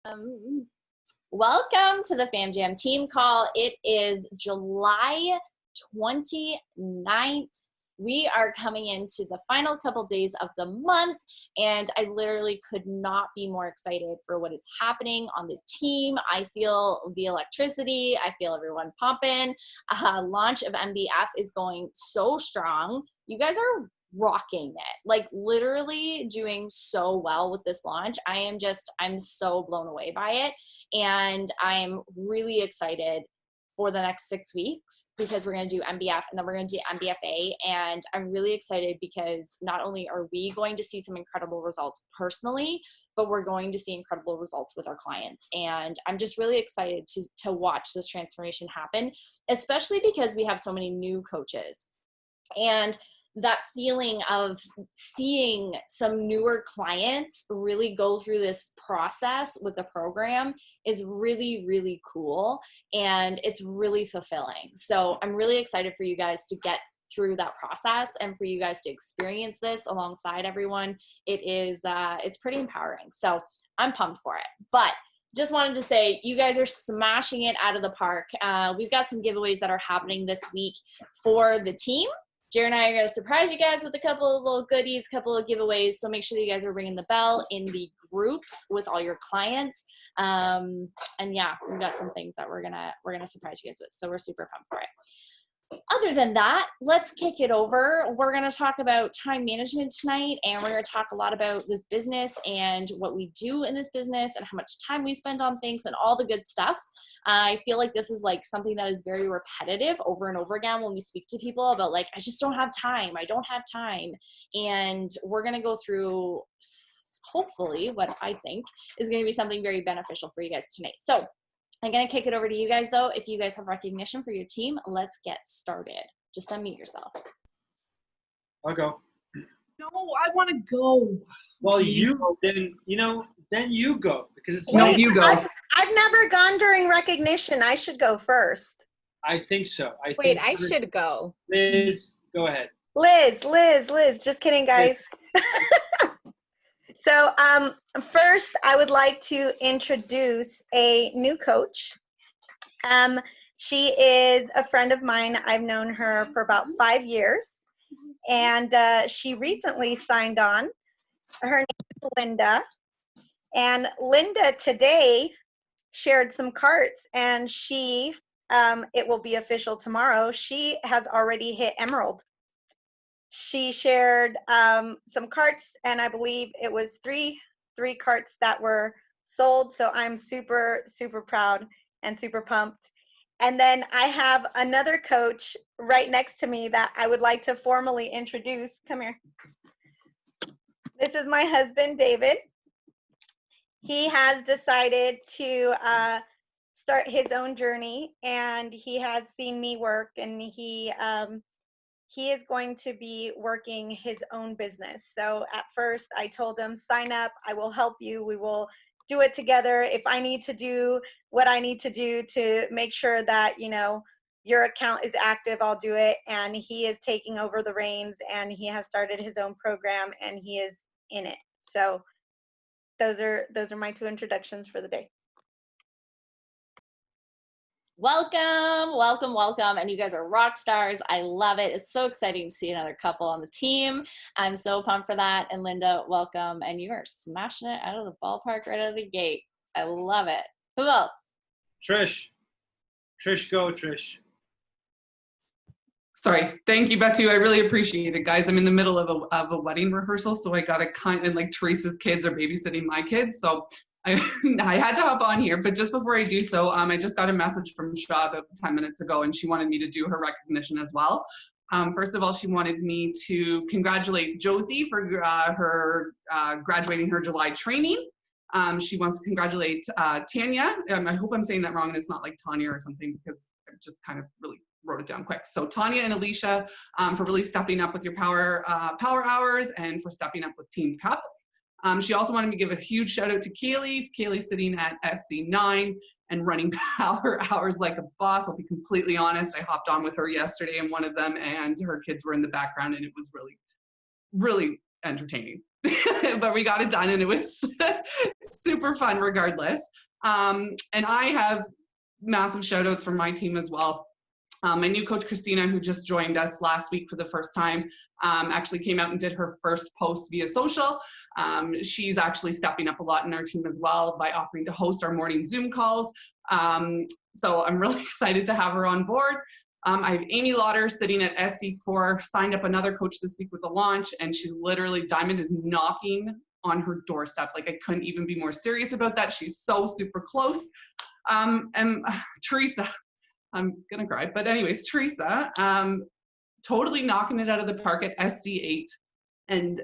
Um, Welcome to the Fam Jam team call. It is July 29th. We are coming into the final couple days of the month, and I literally could not be more excited for what is happening on the team. I feel the electricity. I feel everyone pumping. Launch of MBF is going so strong. You guys are rocking it, like literally doing so well with this launch. I'm so blown away by it, and I'm really excited for the next 6 weeks because we're going to do MBF and then we're going to do MBFA. And I'm really excited because not only are we going to see some incredible results personally, but we're going to see incredible results with our clients. And I'm just really excited to watch this transformation happen, especially because we have so many new coaches. And that feeling of seeing some newer clients really go through this process with the program is really, really cool. And it's really fulfilling. So I'm really excited for you guys to get through that process and for you guys to experience this alongside everyone. It's pretty empowering. So I'm pumped for it. But just wanted to say, you guys are smashing it out of the park. We've got some giveaways that are happening this week for the team. Jared and I are going to surprise you guys with a couple of little goodies, a couple of giveaways. So make sure that you guys are ringing the bell in the groups with all your clients. And yeah, we've got some things that we're gonna surprise you guys with. So we're super pumped for it. Other than that, let's kick it over. We're going to talk about time management tonight, and we're going to talk a lot about this business and what we do in this business and how much time we spend on things and all the good stuff. I feel like this is like something that is very repetitive over and over again when we speak to people about like, I just don't have time. I don't have time. And we're going to go through hopefully what I think is going to be something very beneficial for you guys tonight. So I'm going to kick it over to you guys, though. If you guys have recognition for your team, let's get started. Just unmute yourself. I'll go. No, I want to go. Well, then you go because it's No, you go. I've never gone during recognition. I should go first. I think so. I should go. Liz, go ahead. Liz. Just kidding, guys. So first, I would like to introduce a new coach. She is a friend of mine. I've known her for about 5 years, and she recently signed on. Her name is Linda, and Linda today shared some carts, and she, it will be official tomorrow, she has already hit Emerald. She shared some carts, and I believe it was three carts that were sold. So I'm super, super proud and super pumped. And then I have another coach right next to me that I would like to formally introduce. Come here. This is my husband, David. He has decided to start his own journey, and he has seen me work, and he is going to be working his own business. So at first I told him, sign up, I will help you. We will do it together. If I need to do what I need to do to make sure that, your account is active, I'll do it. And he is taking over the reins, and he has started his own program, and he is in it. So those are my 2 introductions for the day. Welcome. And you guys are rock stars. I love it. It's so exciting to see another couple on the team. I'm so pumped for that. And Linda, welcome. And you are smashing it out of the ballpark right out of the gate. I love it. Who else? Trish, go, Trish. Sorry. Thank you, Betu. I really appreciate it, guys. I'm in the middle of a wedding rehearsal, so I got to like Teresa's kids are babysitting my kids. So I had to hop on here, but just before I do so, I just got a message from Shaw about 10 minutes ago, and she wanted me to do her recognition as well. First of all, she wanted me to congratulate Josie for her graduating her July training. She wants to congratulate Tanya. I hope I'm saying that wrong, and it's not like Tanya or something, because I just kind of really wrote it down quick. So Tanya and Alicia for really stepping up with your power hours and for stepping up with Team Pep. She also wanted me to give a huge shout out to Kaylee. Kaylee's sitting at SC9 and running power hours like a boss. I'll be completely honest. I hopped on with her yesterday in one of them, and her kids were in the background, and it was really, really entertaining. but we got it done and it was super fun regardless. And I have massive shout outs from my team as well. My new coach, Christina, who just joined us last week for the first time, actually came out and did her first post via social. She's actually stepping up a lot in our team as well by offering to host our morning Zoom calls. So I'm really excited to have her on board. I have Amy Lauder sitting at SC4, signed up another coach this week with the launch, and she's literally, Diamond is knocking on her doorstep. Like, I couldn't even be more serious about that. She's so super close. And Teresa, I'm gonna cry, but anyways, Teresa, totally knocking it out of the park at SC8 and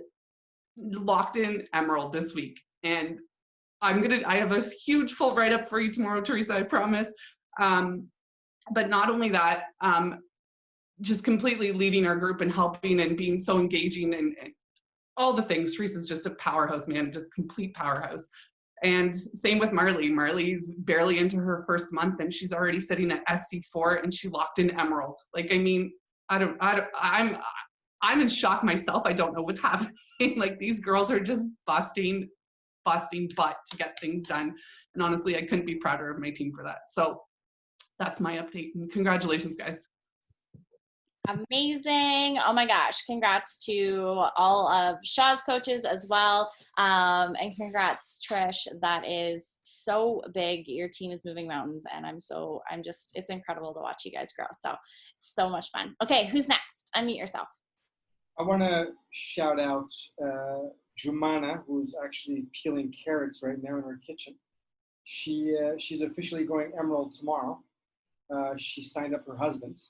locked in Emerald this week. And I have a huge full write-up for you tomorrow, Teresa, I promise. But not only that, just completely leading our group and helping and being so engaging and all the things. Teresa's just a powerhouse, man, just complete powerhouse. And same with Marley. Marley's barely into her first month and she's already sitting at SC4 and she locked in Emerald. Like, I mean, I'm in shock myself. I don't know what's happening. Like, these girls are just busting butt to get things done. And honestly, I couldn't be prouder of my team for that. So that's my update, and congratulations, guys. Amazing. Oh my gosh. Congrats to all of Shaw's coaches as well. And congrats, Trish. That is so big. Your team is moving mountains and it's incredible to watch you guys grow. So much fun. Okay. Who's next? Unmute yourself. I want to shout out Jumana, who's actually peeling carrots right now in her kitchen. She's officially going Emerald tomorrow. She signed up her husband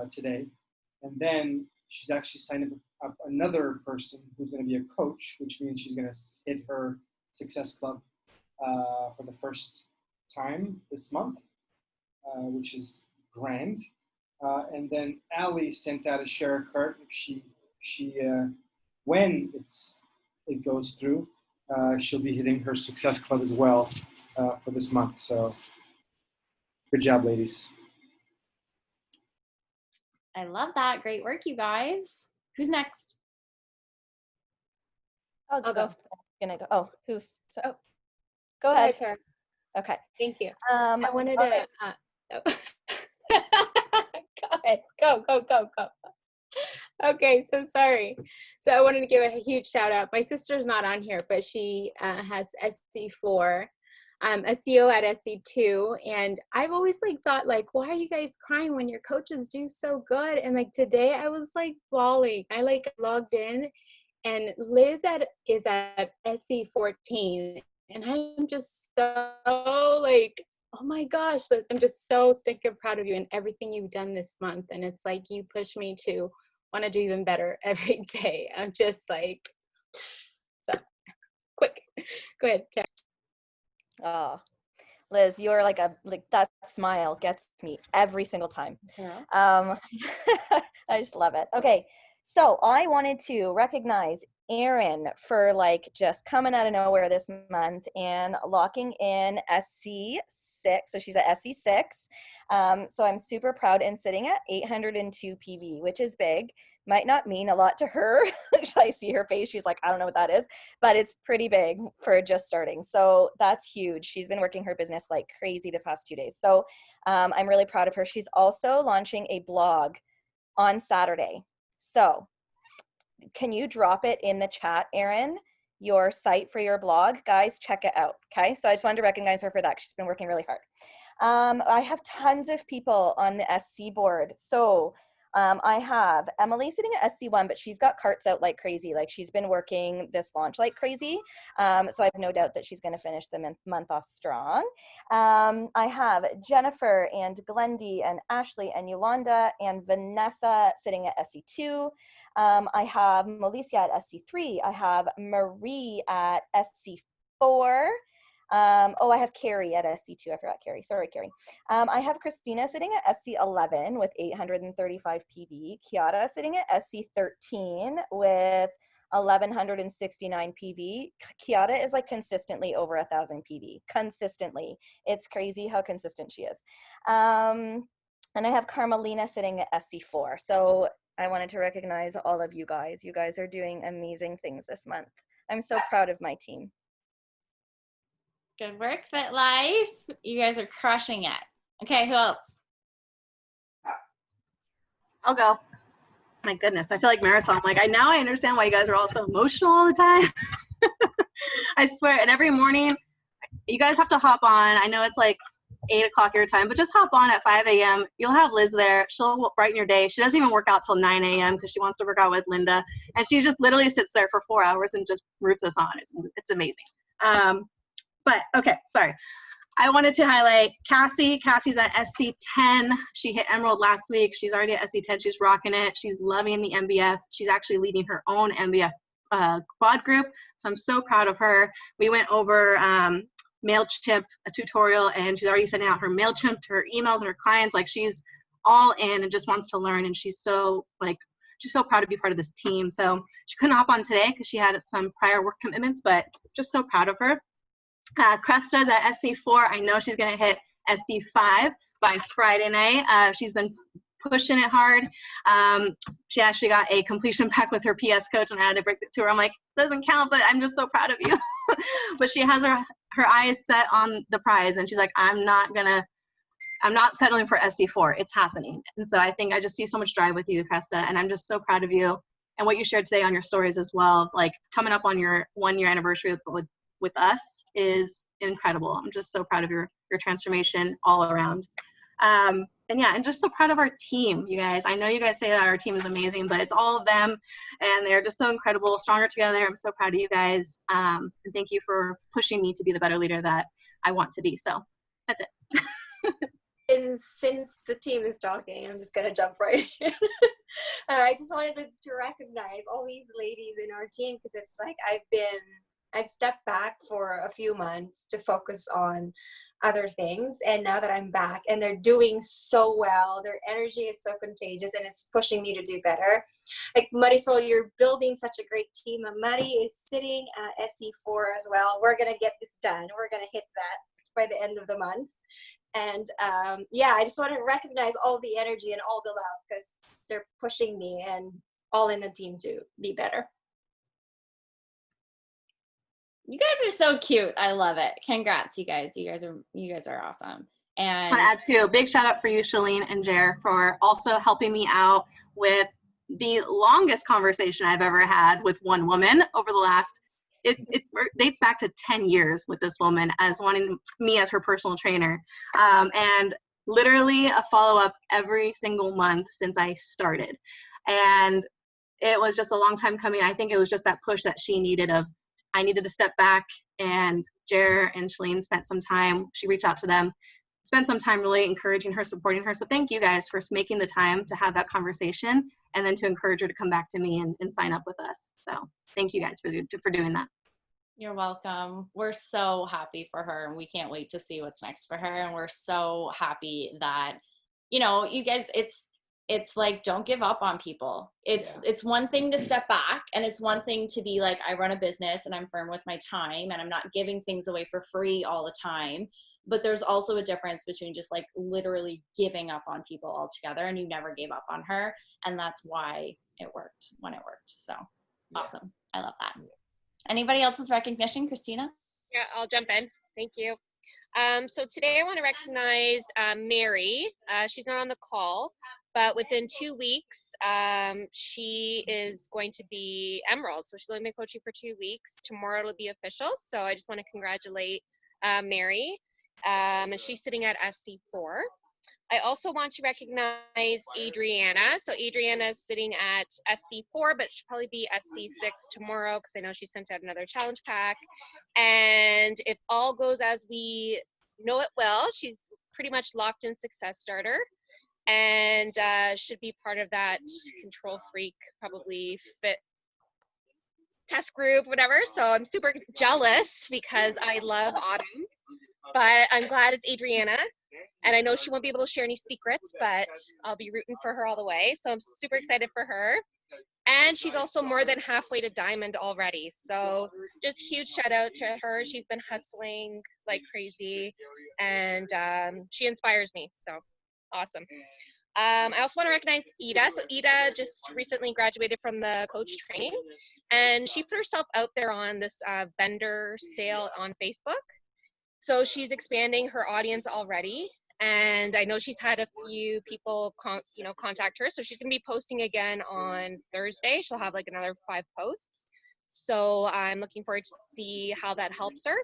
today, and then she's actually signed up another person who's going to be a coach, which means she's going to hit her Success Club for the first time this month, which is grand. And then Allie sent out a share cart. When it goes through, she'll be hitting her Success Club as well for this month. So good job, ladies. I love that. Great work, you guys. Who's next? I'll go. Oh, Oh. Go ahead. Tara. Okay. Thank you. I I wanted to. Go ahead. Go. Okay, so sorry. So I wanted to give a huge shout out. My sister's not on here, but she has SC4, a CO at SC2, and I've always thought why are you guys crying when your coaches do so good? And today I was bawling. I logged in, and Liz is at SC14, and I'm just so oh my gosh, Liz, I'm just so stinking proud of you and everything you've done this month. And it's you push me to want to do even better every day. I'm just so quick. Go ahead, Karen. Oh, Liz, you're that smile gets me every single time. Yeah. I just love it. Okay, so I wanted to recognize Erin for just coming out of nowhere this month and locking in SC6. So she's at SC6. So I'm super proud and sitting at 802 PV, which is big. Might not mean a lot to her. I see her face. She's I don't know what that is, but it's pretty big for just starting. So that's huge. She's been working her business like crazy the past 2 days. So I'm really proud of her. She's also launching a blog on Saturday. So can you drop it in the chat, Erin, your site for your blog? Guys, check it out, okay? So I just wanted to recognize her for that. She's been working really hard. I have tons of people on the SC board. So I have Emily sitting at SC1, but she's got carts out like crazy. She's been working this launch like crazy. So I have no doubt that she's going to finish the month off strong. I have Jennifer and Glendy and Ashley and Yolanda and Vanessa sitting at SC2. I have Molicia at SC3. I have Marie at SC4. I have Carrie at SC2. I forgot Carrie. Sorry, Carrie. I have Christina sitting at SC11 with 835 PV. Kiara sitting at SC13 with 1169 PV. Kiara is consistently over 1,000 PV. Consistently. It's crazy how consistent she is. And I have Carmelina sitting at SC4. So I wanted to recognize all of you guys. You guys are doing amazing things this month. I'm so proud of my team. Good work, Fit Life. You guys are crushing it. Okay, who else? I'll go. My goodness, I feel like Marisol. I'm like, I understand why you guys are all so emotional all the time. I swear, and every morning, you guys have to hop on. I know it's like 8 o'clock your time, but just hop on at 5 a.m. You'll have Liz there. She'll brighten your day. She doesn't even work out till 9 a.m. because she wants to work out with Linda. And she just literally sits there for 4 hours and just roots us on. It's amazing. But okay, sorry. I wanted to highlight Cassie. Cassie's at SC10. She hit Emerald last week. She's already at SC10. She's rocking it. She's loving the MBF. She's actually leading her own MBF quad group. So I'm so proud of her. We went over MailChimp, a tutorial, and she's already sending out her MailChimp to her emails and her clients. Like, she's all in and just wants to learn. And she's so proud to be part of this team. So she couldn't hop on today because she had some prior work commitments, but just so proud of her. Cresta's at SC4. I know she's going to hit SC5 by Friday night. She's been pushing it hard. She actually got a completion pack with her PS coach, and I had to break it to her. I'm like, doesn't count, but I'm just so proud of you. But she has her eyes set on the prize, and she's like, I'm not settling for SC4. It's happening. And so I think I just see so much drive with you, Cresta, and I'm just so proud of you. And what you shared today on your stories as well, like coming up on your 1-year anniversary with us is incredible. I'm just so proud of your transformation all around. And yeah, and just so proud of our team, you guys. I know you guys say that our team is amazing, but it's all of them, and they're just so incredible, stronger together. I'm so proud of you guys. And thank you for pushing me to be the better leader that I want to be. So that's it. And since the team is talking, I'm just gonna jump right in. I just wanted to recognize all these ladies in our team, because it's like I've stepped back for a few months to focus on other things, and now that I'm back and they're doing so well, their energy is so contagious and it's pushing me to do better. Like Marisol, you're building such a great team. Mari is sitting at SC4 as well. We're gonna get this done. We're gonna hit that by the end of the month. And yeah, I just want to recognize all the energy and all the love, because they're pushing me and all in the team to be better. You guys are so cute. I love it. Congrats, you guys. You guys are awesome. And I want to add too, big shout out for you, Chalene and Jer, for also helping me out with the longest conversation I've ever had with one woman over the last, it dates back to 10 years with this woman as wanting me as her personal trainer. And literally a follow-up every single month since I started. And it was just a long time coming. I think it was just that push that she needed of, I needed to step back, and Jer and Chalene spent some time. She reached out to them, spent some time really encouraging her, supporting her. So thank you guys for making the time to have that conversation, and then to encourage her to come back to me and sign up with us. So thank you guys for doing that. you're welcome. We're so happy for her, and we can't wait to see what's next for her. And we're so happy that, you know, you guys, it's like, don't give up on people. It's one thing to step back, and it's one thing to be like, I run a business and I'm firm with my time and I'm not giving things away for free all the time. But there's also a difference between just like literally giving up on people altogether, and you never gave up on her. And that's why it worked when it worked. So awesome. I love that. Anybody else with recognition? Christina? Yeah, I'll jump in. Thank you. So today I want to recognize Mary. She's not on the call, but within 2 weeks, she is going to be Emerald. So she's only been coaching for 2 weeks. Tomorrow it'll be official. So I just want to congratulate Mary. And she's sitting at SC4. I also want to recognize Adriana. So Adriana is sitting at SC4, but she'll probably be SC6 tomorrow, because I know she sent out another challenge pack. And if all goes as we know it will, she's pretty much locked in Success Starter, and should be part of that Control Freak, probably fit test group, whatever. So I'm super jealous because I love Autumn, but I'm glad it's Adriana. And I know she won't be able to share any secrets, but I'll be rooting for her all the way. So I'm super excited for her. And she's also more than halfway to Diamond already. So just huge shout out to her. She's been hustling like crazy, and she inspires me. So awesome. I also want to recognize Ida. So Ida just recently graduated from the coach training, and she put herself out there on this vendor sale on Facebook. So she's expanding her audience already, and I know she's had a few people contact her. So she's going to be posting again on Thursday. She'll have like another 5 posts. So I'm looking forward to see how that helps her.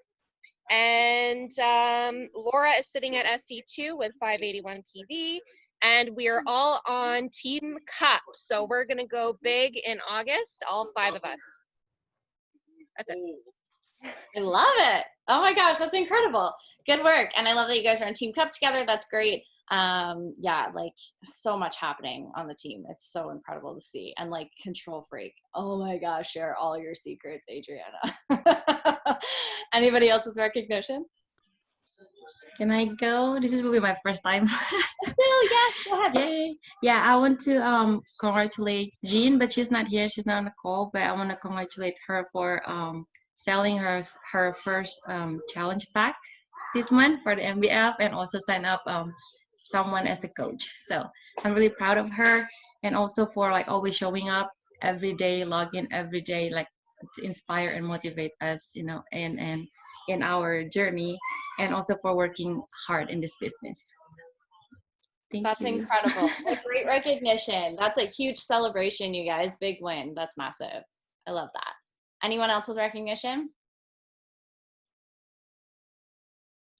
And Laura is sitting at SC2 with 581 PV. And we are all on Team Cup. So we're going to go big in August, all 5 of us. That's it. I love it. Oh my gosh, that's incredible. Good work. And I love that you guys are on Team Cup together. That's great. Yeah, like so much happening on the team. It's so incredible to see. And like control freak. Oh my gosh, share all your secrets, Adriana. Anybody else with recognition? Can I go? This will be my first time. Yes, go ahead. Yay. Yeah, I want to congratulate Jean, but she's not here. She's not on the call, but I want to congratulate her for selling her first challenge pack this month for the MBF, and also sign up someone as a coach. So I'm really proud of her, and also for like always showing up every day, log in every day, like to inspire and motivate us, you know, and in our journey, and also for working hard in this business. That's incredible. A great recognition. That's a huge celebration, you guys. Big win. That's massive. I love that. Anyone else with recognition?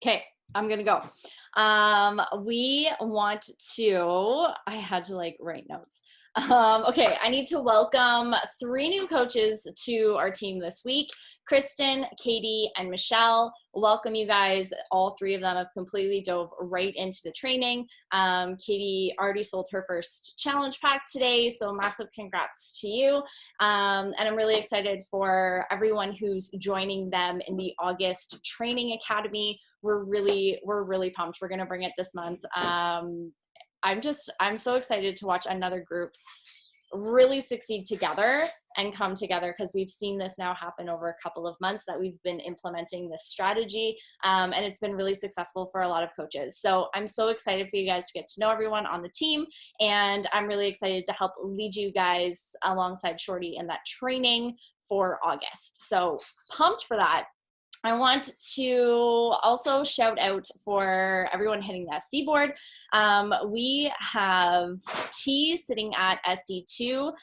Okay, I'm gonna go. We want to, I had to like write notes. Okay, I need to welcome 3 new coaches to our team this week. Kristen, Katie, and Michelle. Welcome, you guys. All 3 of them have completely dove right into the training. Katie already sold her first challenge pack today, so massive congrats to you. And I'm really excited for everyone who's joining them in the August Training Academy. We're really pumped. We're gonna bring it this month. I'm so excited to watch another group really succeed together and come together, because we've seen this now happen over a couple of months that we've been implementing this strategy, and it's been really successful for a lot of coaches. So I'm so excited for you guys to get to know everyone on the team, and I'm really excited to help lead you guys alongside Shorty in that training for August. So pumped for that. I want to also shout out for everyone hitting the SC board. We have T sitting at SC2.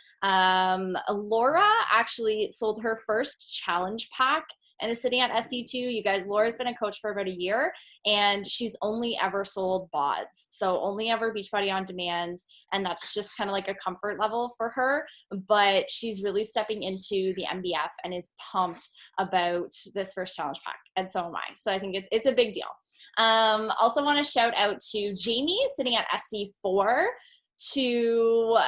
Laura actually sold her first challenge pack and is sitting at SC2. You guys, Laura's been a coach for about a year, and she's only ever sold BODs. So only ever Beachbody on Demands, and that's just kind of like a comfort level for her. But she's really stepping into the MBF and is pumped about this first challenge pack, and so am I. So I think it's a big deal. Also want to shout out to Jamie sitting at SC4, to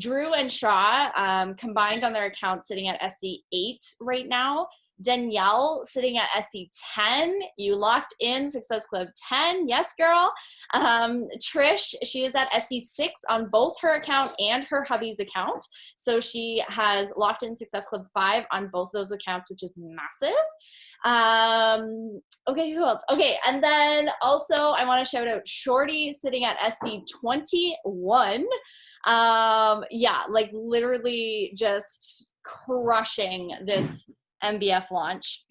Drew and Shaw combined on their account sitting at SC8 right now. Danielle sitting at SC10. You locked in Success Club 10. Yes, girl. Trish, she is at SC6 on both her account and her hubby's account. So she has locked in Success Club 5 on both those accounts, which is massive. Okay, who else? Okay, and then also I want to shout out Shorty sitting at SC21. Yeah, like literally just crushing this MBF launch.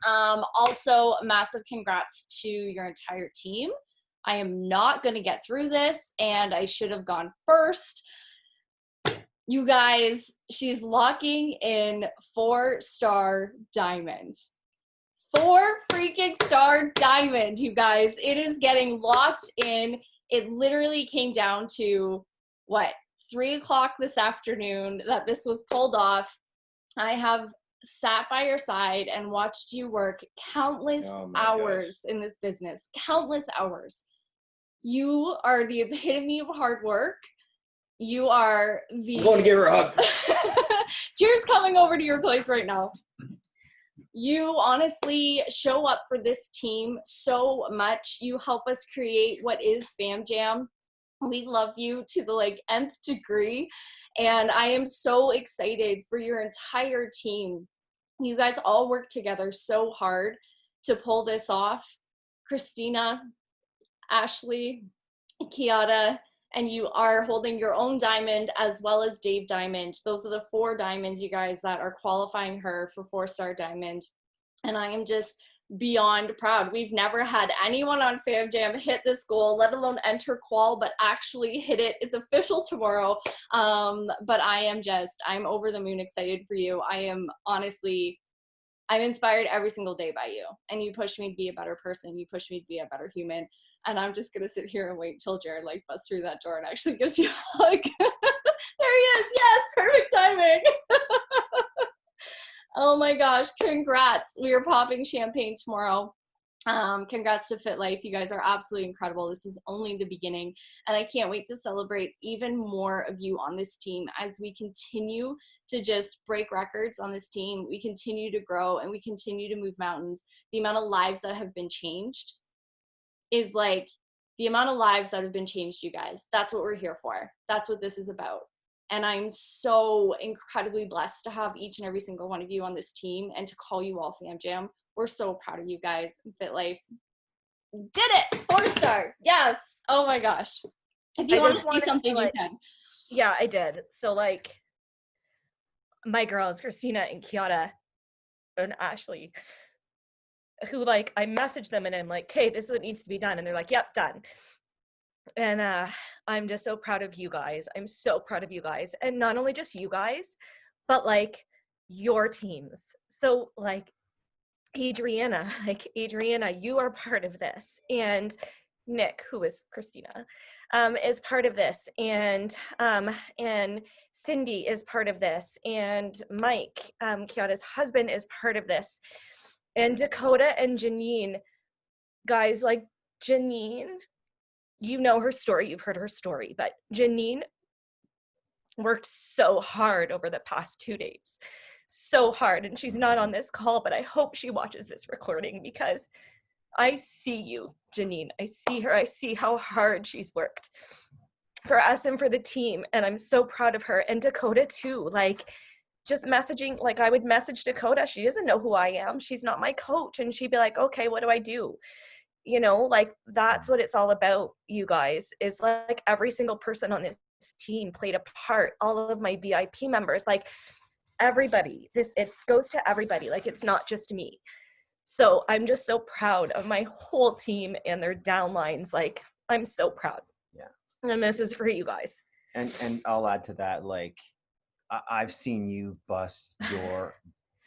Also, massive congrats to your entire team. I am not going to get through this, and I should have gone first. You guys, she's locking in 4-star diamond. 4 freaking star diamond, you guys. It is getting locked in. It literally came down to, what, 3 o'clock this afternoon that this was pulled off. I have sat by your side and watched you work countless hours in this business, countless hours. You are the epitome of hard work. You are the— I'm going to give her a hug. Cheers coming over to your place right now. You honestly show up for this team so much. You help us create what is Fam Jam. We love you to the like nth degree. And I am so excited for your entire team. You guys all work together so hard to pull this off. Christina, Ashley, Kiara, and you are holding your own diamond as well as Dave Diamond. Those are the 4 diamonds, you guys, that are qualifying her for 4-star diamond. And I am just beyond proud. We've never had anyone on Fam Jam hit this goal, let alone enter qual, but actually hit it. It's official tomorrow. But I'm over the moon excited for you. I am honestly, I'm inspired every single day by you. And you push me to be a better person. You push me to be a better human. And I'm just going to sit here and wait till Jared like busts through that door and actually gives you a hug. There he is. Yes, perfect timing. Oh my gosh, congrats. We are popping champagne tomorrow. Congrats to Fit Life. You guys are absolutely incredible. This is only the beginning. And I can't wait to celebrate even more of you on this team as we continue to just break records on this team. We continue to grow and we continue to move mountains. The amount of lives that have been changed is like the amount of lives that have been changed, you guys. That's what we're here for. That's what this is about. And I'm so incredibly blessed to have each and every single one of you on this team and to call you all Fam Jam. We're so proud of you guys. Fit Life did it. 4-star. Yes. Oh my gosh. If you want to say something, you can. Yeah, I did. So like my girls, Christina and Kiara and Ashley, who like I messaged them and I'm like, hey, this is what needs to be done. And they're like, yep, done. And I'm just so proud of you guys. I'm so proud of you guys. And not only just you guys, but like your teams. So like Adriana, you are part of this. And Nick, who is Christina, is part of this. And Cindy is part of this. And Mike, Kiara's husband, is part of this. And Dakota and Janine, guys, like Janine, you know her story, you've heard her story, but Janine worked so hard over the past 2 days, so hard. And she's not on this call, but I hope she watches this recording because I see you, Janine. I see her. I see how hard she's worked for us and for the team. And I'm so proud of her. And Dakota too, like just messaging, like I would message Dakota. She doesn't know who I am. She's not my coach. And she'd be like, okay, what do I do? You know, like that's what it's all about, you guys, is like every single person on this team played a part. All of my VIP members, like everybody, it goes to everybody. Like it's not just me. So I'm just so proud of my whole team and their downlines. Like I'm so proud. Yeah. And this is for you guys. And I'll add to that, like I've seen you bust your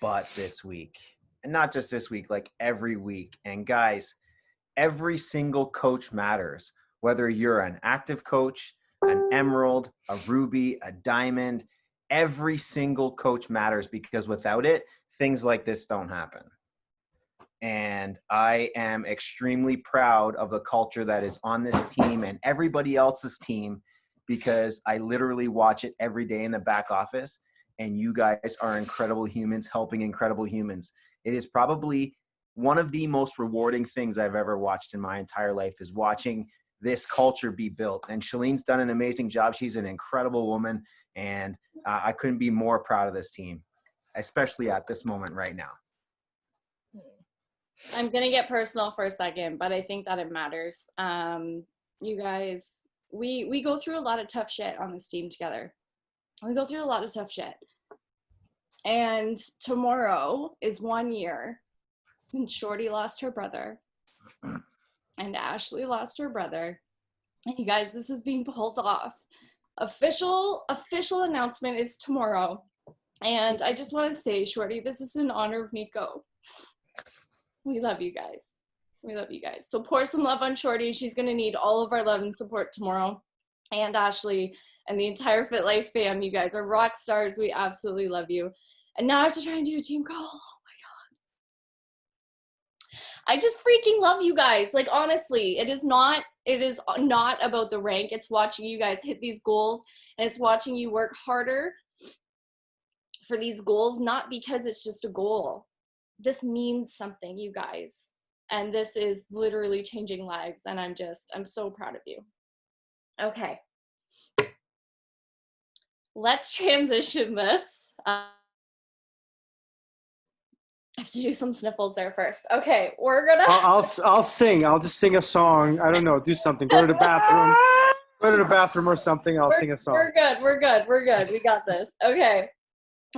butt this week, and not just this week, like every week. And guys, every single coach matters, whether you're an active coach, an emerald, a ruby, a diamond. Every single coach matters because without it, things like this don't happen. And I am extremely proud of the culture that is on this team and everybody else's team, because I literally watch it every day in the back office, and you guys are incredible humans helping incredible humans. It is probably one of the most rewarding things I've ever watched in my entire life, is watching this culture be built. And Chalene's done an amazing job. She's an incredible woman, and I couldn't be more proud of this team, especially at this moment right now. I'm going to get personal for a second, but I think that it matters. You guys, we go through a lot of tough shit on this team together. We go through a lot of tough shit. And tomorrow is 1 year since Shorty lost her brother and Ashley lost her brother. And you guys, this is being pulled off. Official announcement is tomorrow. And I just want to say, Shorty, this is in honor of Nico. We love you guys. We love you guys. So pour some love on Shorty. She's going to need all of our love and support tomorrow. And Ashley and the entire Fit Life fam, you guys are rock stars. We absolutely love you. And now I have to try and do a team call. Oh my God. I just freaking love you guys. Like, honestly, it is not about the rank. It's watching you guys hit these goals, and it's watching you work harder for these goals, not because it's just a goal. This means something, you guys. And this is literally changing lives. And I'm so proud of you. Okay. Let's transition this. I have to do some sniffles there first. Okay, we're gonna. I'll sing. I'll just sing a song. I don't know. Do something. Go to the bathroom. Go to the bathroom or something. I'll sing a song. We're good. We got this. Okay.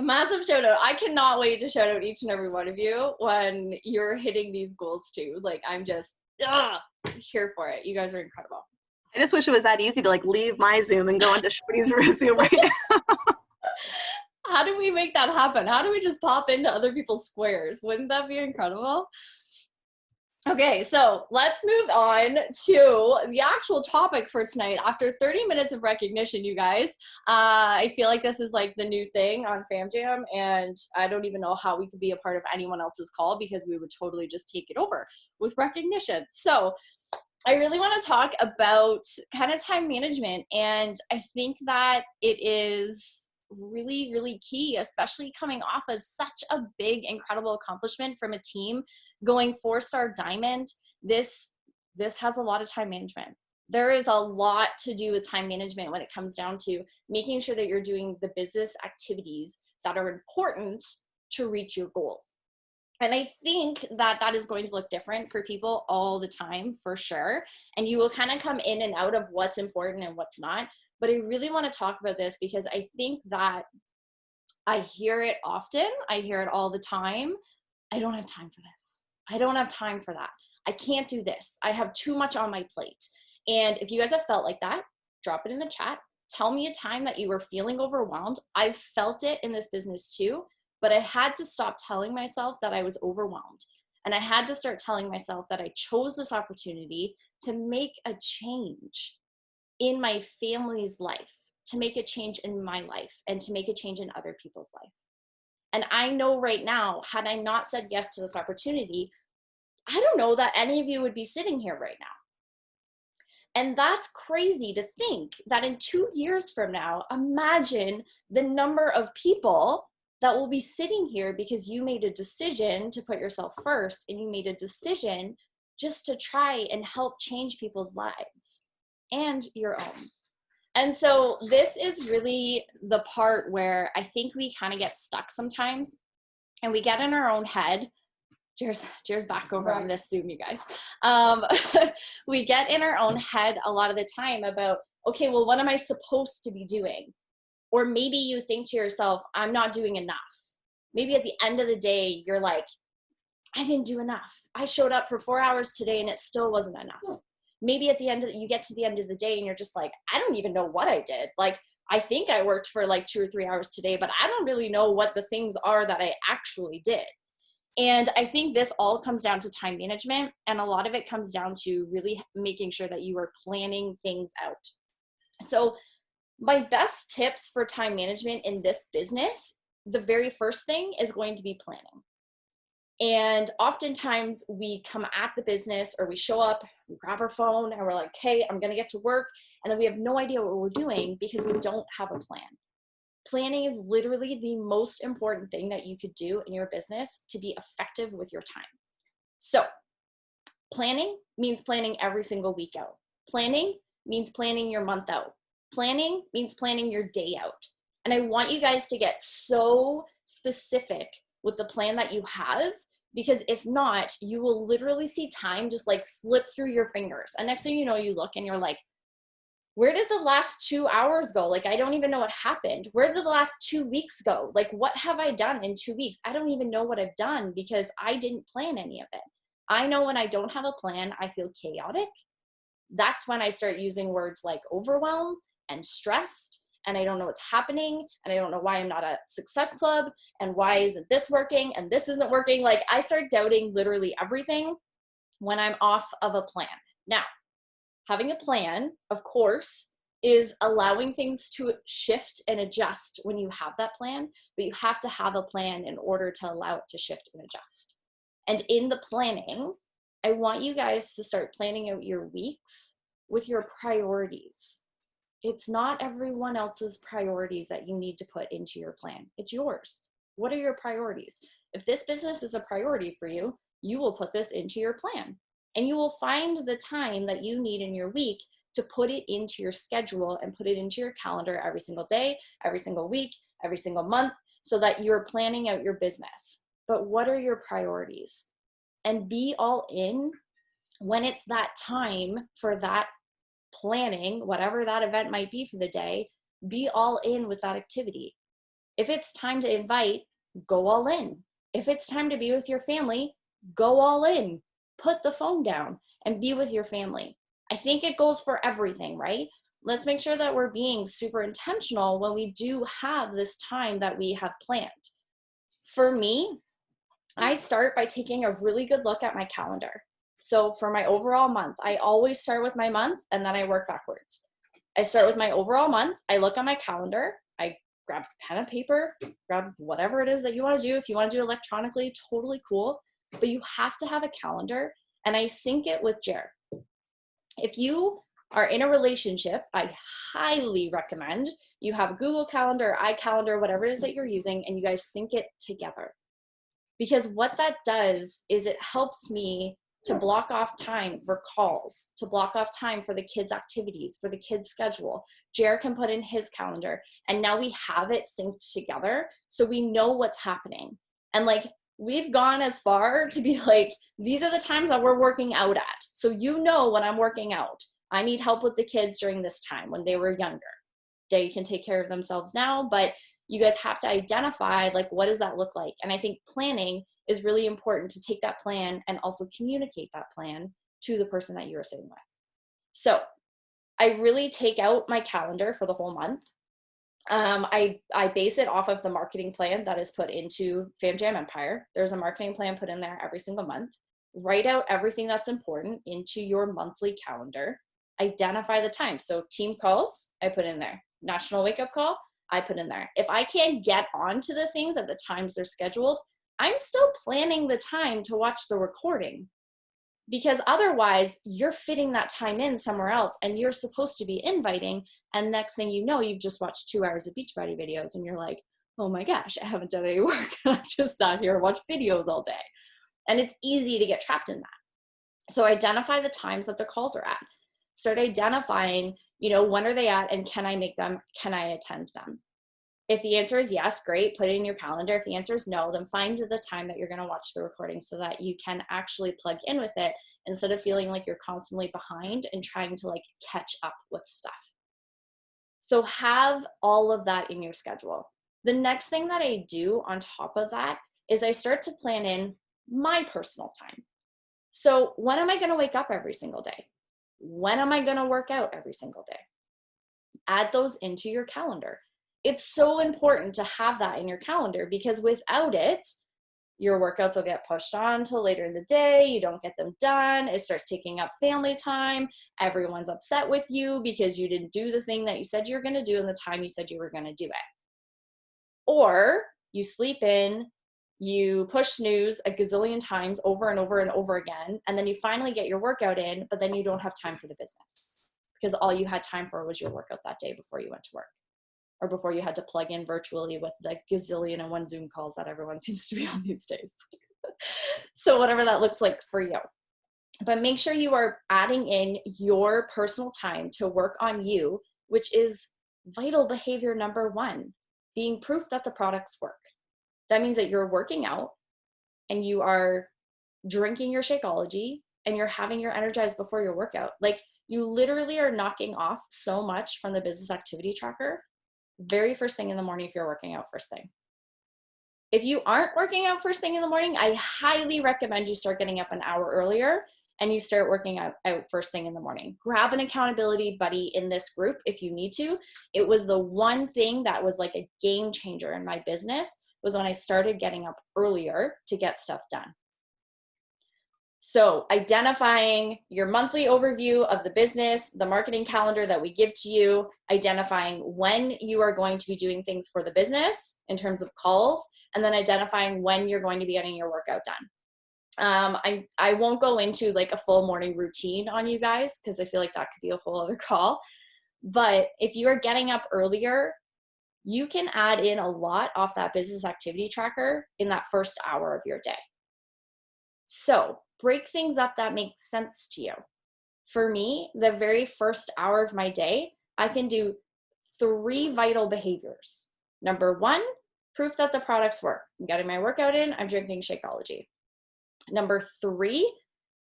Massive shout out. I cannot wait to shout out each and every one of you when you're hitting these goals too. Like, I'm just here for it. You guys are incredible. I just wish it was that easy to like leave my Zoom and go into Shorty's Zoom right now. How do we make that happen? How do we just pop into other people's squares? Wouldn't that be incredible? Okay, so let's move on to the actual topic for tonight. After 30 minutes of recognition, you guys, I feel like this is like the new thing on Fam Jam, and I don't even know how we could be a part of anyone else's call because we would totally just take it over with recognition. So I really want to talk about kind of time management, and I think that it is really, really key, especially coming off of such a big, incredible accomplishment from a team going 4-star diamond. This has a lot of time management. There is a lot to do with time management when it comes down to making sure that you're doing the business activities that are important to reach your goals. And I think that that is going to look different for people all the time, for sure. And you will kind of come in and out of what's important and what's not. But I really want to talk about this because I think that I hear it often. I hear it all the time. I don't have time for this. I don't have time for that. I can't do this. I have too much on my plate. And if you guys have felt like that, drop it in the chat. Tell me a time that you were feeling overwhelmed. I've felt it in this business too, but I had to stop telling myself that I was overwhelmed. And I had to start telling myself that I chose this opportunity to make a change in my family's life, to make a change in my life, and to make a change in other people's life. And I know right now, had I not said yes to this opportunity, I don't know that any of you would be sitting here right now. And that's crazy to think that in 2 years from now, imagine the number of people that will be sitting here because you made a decision to put yourself first, and you made a decision just to try and help change people's lives and your own. And so this is really the part where I think we kind of get stuck sometimes, and we get in our own head. Cheers back over on this Zoom, you guys. We get in our own head a lot of the time about, okay, well, what am I supposed to be doing? Or maybe you think to yourself, I'm not doing enough. Maybe at the end of the day, you're like, I didn't do enough. I showed up for 4 hours today and it still wasn't enough. Maybe at the end of you get to the end of the day and you're just like, I don't even know what I did. Like, I think I worked for like 2 or 3 hours today, but I don't really know what the things are that I actually did. And I think this all comes down to time management. And a lot of it comes down to really making sure that you are planning things out. So my best tips for time management in this business, the very first thing is going to be planning. And oftentimes we come at the business, or we show up, we grab our phone and we're like, okay, I'm going to get to work. And then we have no idea what we're doing because we don't have a plan. Planning is literally the most important thing that you could do in your business to be effective with your time. So planning means planning every single week out. Planning means planning your month out. Planning means planning your day out. And I want you guys to get so specific with the plan that you have, because if not, you will literally see time just like slip through your fingers. And next thing you know, you look and you're like, where did the last 2 hours go? Like, I don't even know what happened. Where did the last 2 weeks go? Like, what have I done in 2 weeks? I don't even know what I've done because I didn't plan any of it. I know when I don't have a plan, I feel chaotic. That's when I start using words like overwhelm and stressed, and I don't know what's happening, and I don't know why I'm not a success club, and why isn't this working, and this isn't working. Like, I start doubting literally everything when I'm off of a plan. Now, having a plan, of course, is allowing things to shift and adjust when you have that plan, but you have to have a plan in order to allow it to shift and adjust. And in the planning, I want you guys to start planning out your weeks with your priorities. It's not everyone else's priorities that you need to put into your plan. It's yours. What are your priorities? If this business is a priority for you, you will put this into your plan. And you will find the time that you need in your week to put it into your schedule and put it into your calendar every single day, every single week, every single month, so that you're planning out your business. But what are your priorities? And be all in when it's that time for that planning whatever that event might be for the day, be all in with that activity. If it's time to invite, go all in. If it's time to be with your family, go all in. Put the phone down and be with your family. I think it goes for everything, right? Let's make sure that we're being super intentional when we do have this time that we have planned. For me, I start by taking a really good look at my calendar. So for my overall month, I always start with my month and then I work backwards. I start with my overall month. I look at my calendar. I grab pen and paper, grab whatever it is that you want to do. If you want to do it electronically, totally cool. But you have to have a calendar, and I sync it with Jer. If you are in a relationship, I highly recommend you have a Google Calendar, iCalendar, whatever it is that you're using, and you guys sync it together. Because what that does is it helps me to block off time for calls, to block off time for the kids' activities, for the kids' schedule. Jared can put in his calendar, and now we have it synced together so we know what's happening. And like, we've gone as far to be like, these are the times that we're working out at. So you know when I'm working out, I need help with the kids during this time when they were younger. They can take care of themselves now, but you guys have to identify, like, what does that look like? And I think planning is really important, to take that plan and also communicate that plan to the person that you're sitting with. So I really take out my calendar for the whole month. I base it off of the marketing plan that is put into Fam Jam Empire. There's a marketing plan put in there every single month. Write out everything that's important into your monthly calendar. Identify the time. So team calls, I put in there. National wake up call, I put in there. If I can't get onto the things at the times they're scheduled, I'm still planning the time to watch the recording, because otherwise you're fitting that time in somewhere else and you're supposed to be inviting. And next thing you know, you've just watched 2 hours of Beachbody videos and you're like, oh my gosh, I haven't done any work. I've just sat here and watched videos all day. And it's easy to get trapped in that. So identify the times that the calls are at. Start identifying, when are they at and can I make them? Can I attend them? If the answer is yes, great, put it in your calendar. If the answer is no, then find the time that you're going to watch the recording so that you can actually plug in with it instead of feeling like you're constantly behind and trying to catch up with stuff. So have all of that in your schedule. The next thing that I do on top of that is I start to plan in my personal time. So when am I going to wake up every single day? When am I going to work out every single day? Add those into your calendar. It's so important to have that in your calendar, because without it, your workouts will get pushed on till later in the day. You don't get them done. It starts taking up family time. Everyone's upset with you because you didn't do the thing that you said you were going to do in the time you said you were going to do it. Or you sleep in, you push snooze a gazillion times over and over and over again, and then you finally get your workout in, but then you don't have time for the business because all you had time for was your workout that day before you went to work, or before you had to plug in virtually with the gazillion and one Zoom calls that everyone seems to be on these days. So whatever that looks like for you. But make sure you are adding in your personal time to work on you, which is vital behavior number 1, being proof that the products work. That means that you're working out and you are drinking your Shakeology and you're having your Energize before your workout. Like, you literally are knocking off so much from the business activity tracker very first thing in the morning if you're working out first thing. If you aren't working out first thing in the morning, I highly recommend you start getting up an hour earlier and you start working out first thing in the morning. Grab an accountability buddy in this group if you need to. It was the one thing that was like a game changer in my business, was when I started getting up earlier to get stuff done. So identifying your monthly overview of the business, the marketing calendar that we give to you, identifying when you are going to be doing things for the business in terms of calls, and then identifying when you're going to be getting your workout done. I won't go into like a full morning routine on you guys because I feel like that could be a whole other call. But if you are getting up earlier, you can add in a lot off that business activity tracker in that first hour of your day. So break things up that make sense to you. For me, the very first hour of my day, I can do 3 vital behaviors. Number 1, proof that the products work. I'm getting my workout in, I'm drinking Shakeology. Number 3,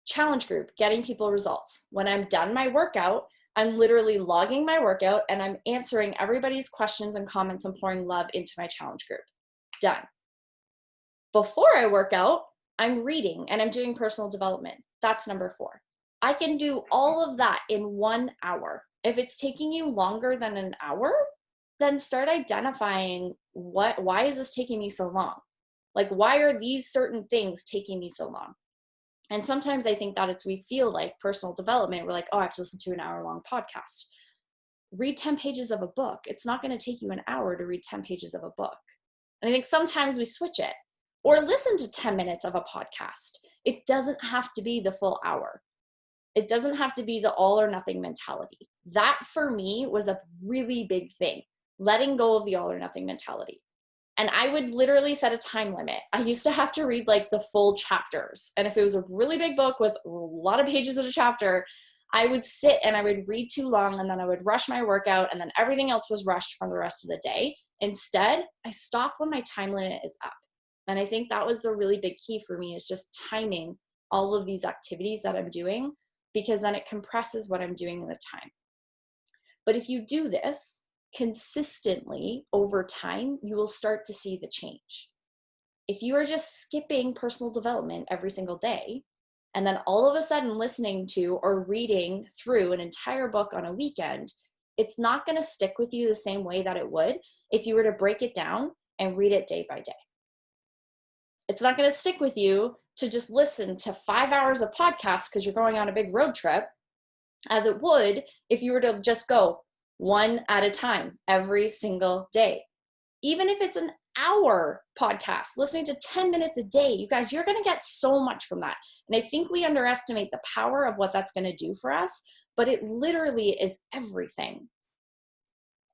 challenge group, getting people results. When I'm done my workout, I'm literally logging my workout and I'm answering everybody's questions and comments and pouring love into my challenge group. Done. Before I work out, I'm reading and I'm doing personal development. That's number 4. I can do all of that in 1 hour. If it's taking you longer than an hour, then start identifying why is this taking me so long? Like, why are these certain things taking me so long? And sometimes I think that we feel like personal development, we're like, oh, I have to listen to an hour-long podcast. Read 10 pages of a book. It's not going to take you an hour to read 10 pages of a book. And I think sometimes we switch it. Or listen to 10 minutes of a podcast. It doesn't have to be the full hour. It doesn't have to be the all or nothing mentality. That for me was a really big thing, letting go of the all or nothing mentality. And I would literally set a time limit. I used to have to read like the full chapters. And if it was a really big book with a lot of pages of a chapter, I would sit and I would read too long and then I would rush my workout and then everything else was rushed for the rest of the day. Instead, I stop when my time limit is up. And I think that was the really big key for me, is just timing all of these activities that I'm doing, because then it compresses what I'm doing in the time. But if you do this consistently over time, you will start to see the change. If you are just skipping personal development every single day, and then all of a sudden listening to or reading through an entire book on a weekend, it's not going to stick with you the same way that it would if you were to break it down and read it day by day. It's not going to stick with you to just listen to 5 hours of podcasts because you're going on a big road trip, as it would if you were to just go one at a time every single day. Even if it's an hour podcast, listening to 10 minutes a day, you guys, you're going to get so much from that. And I think we underestimate the power of what that's going to do for us, but it literally is everything.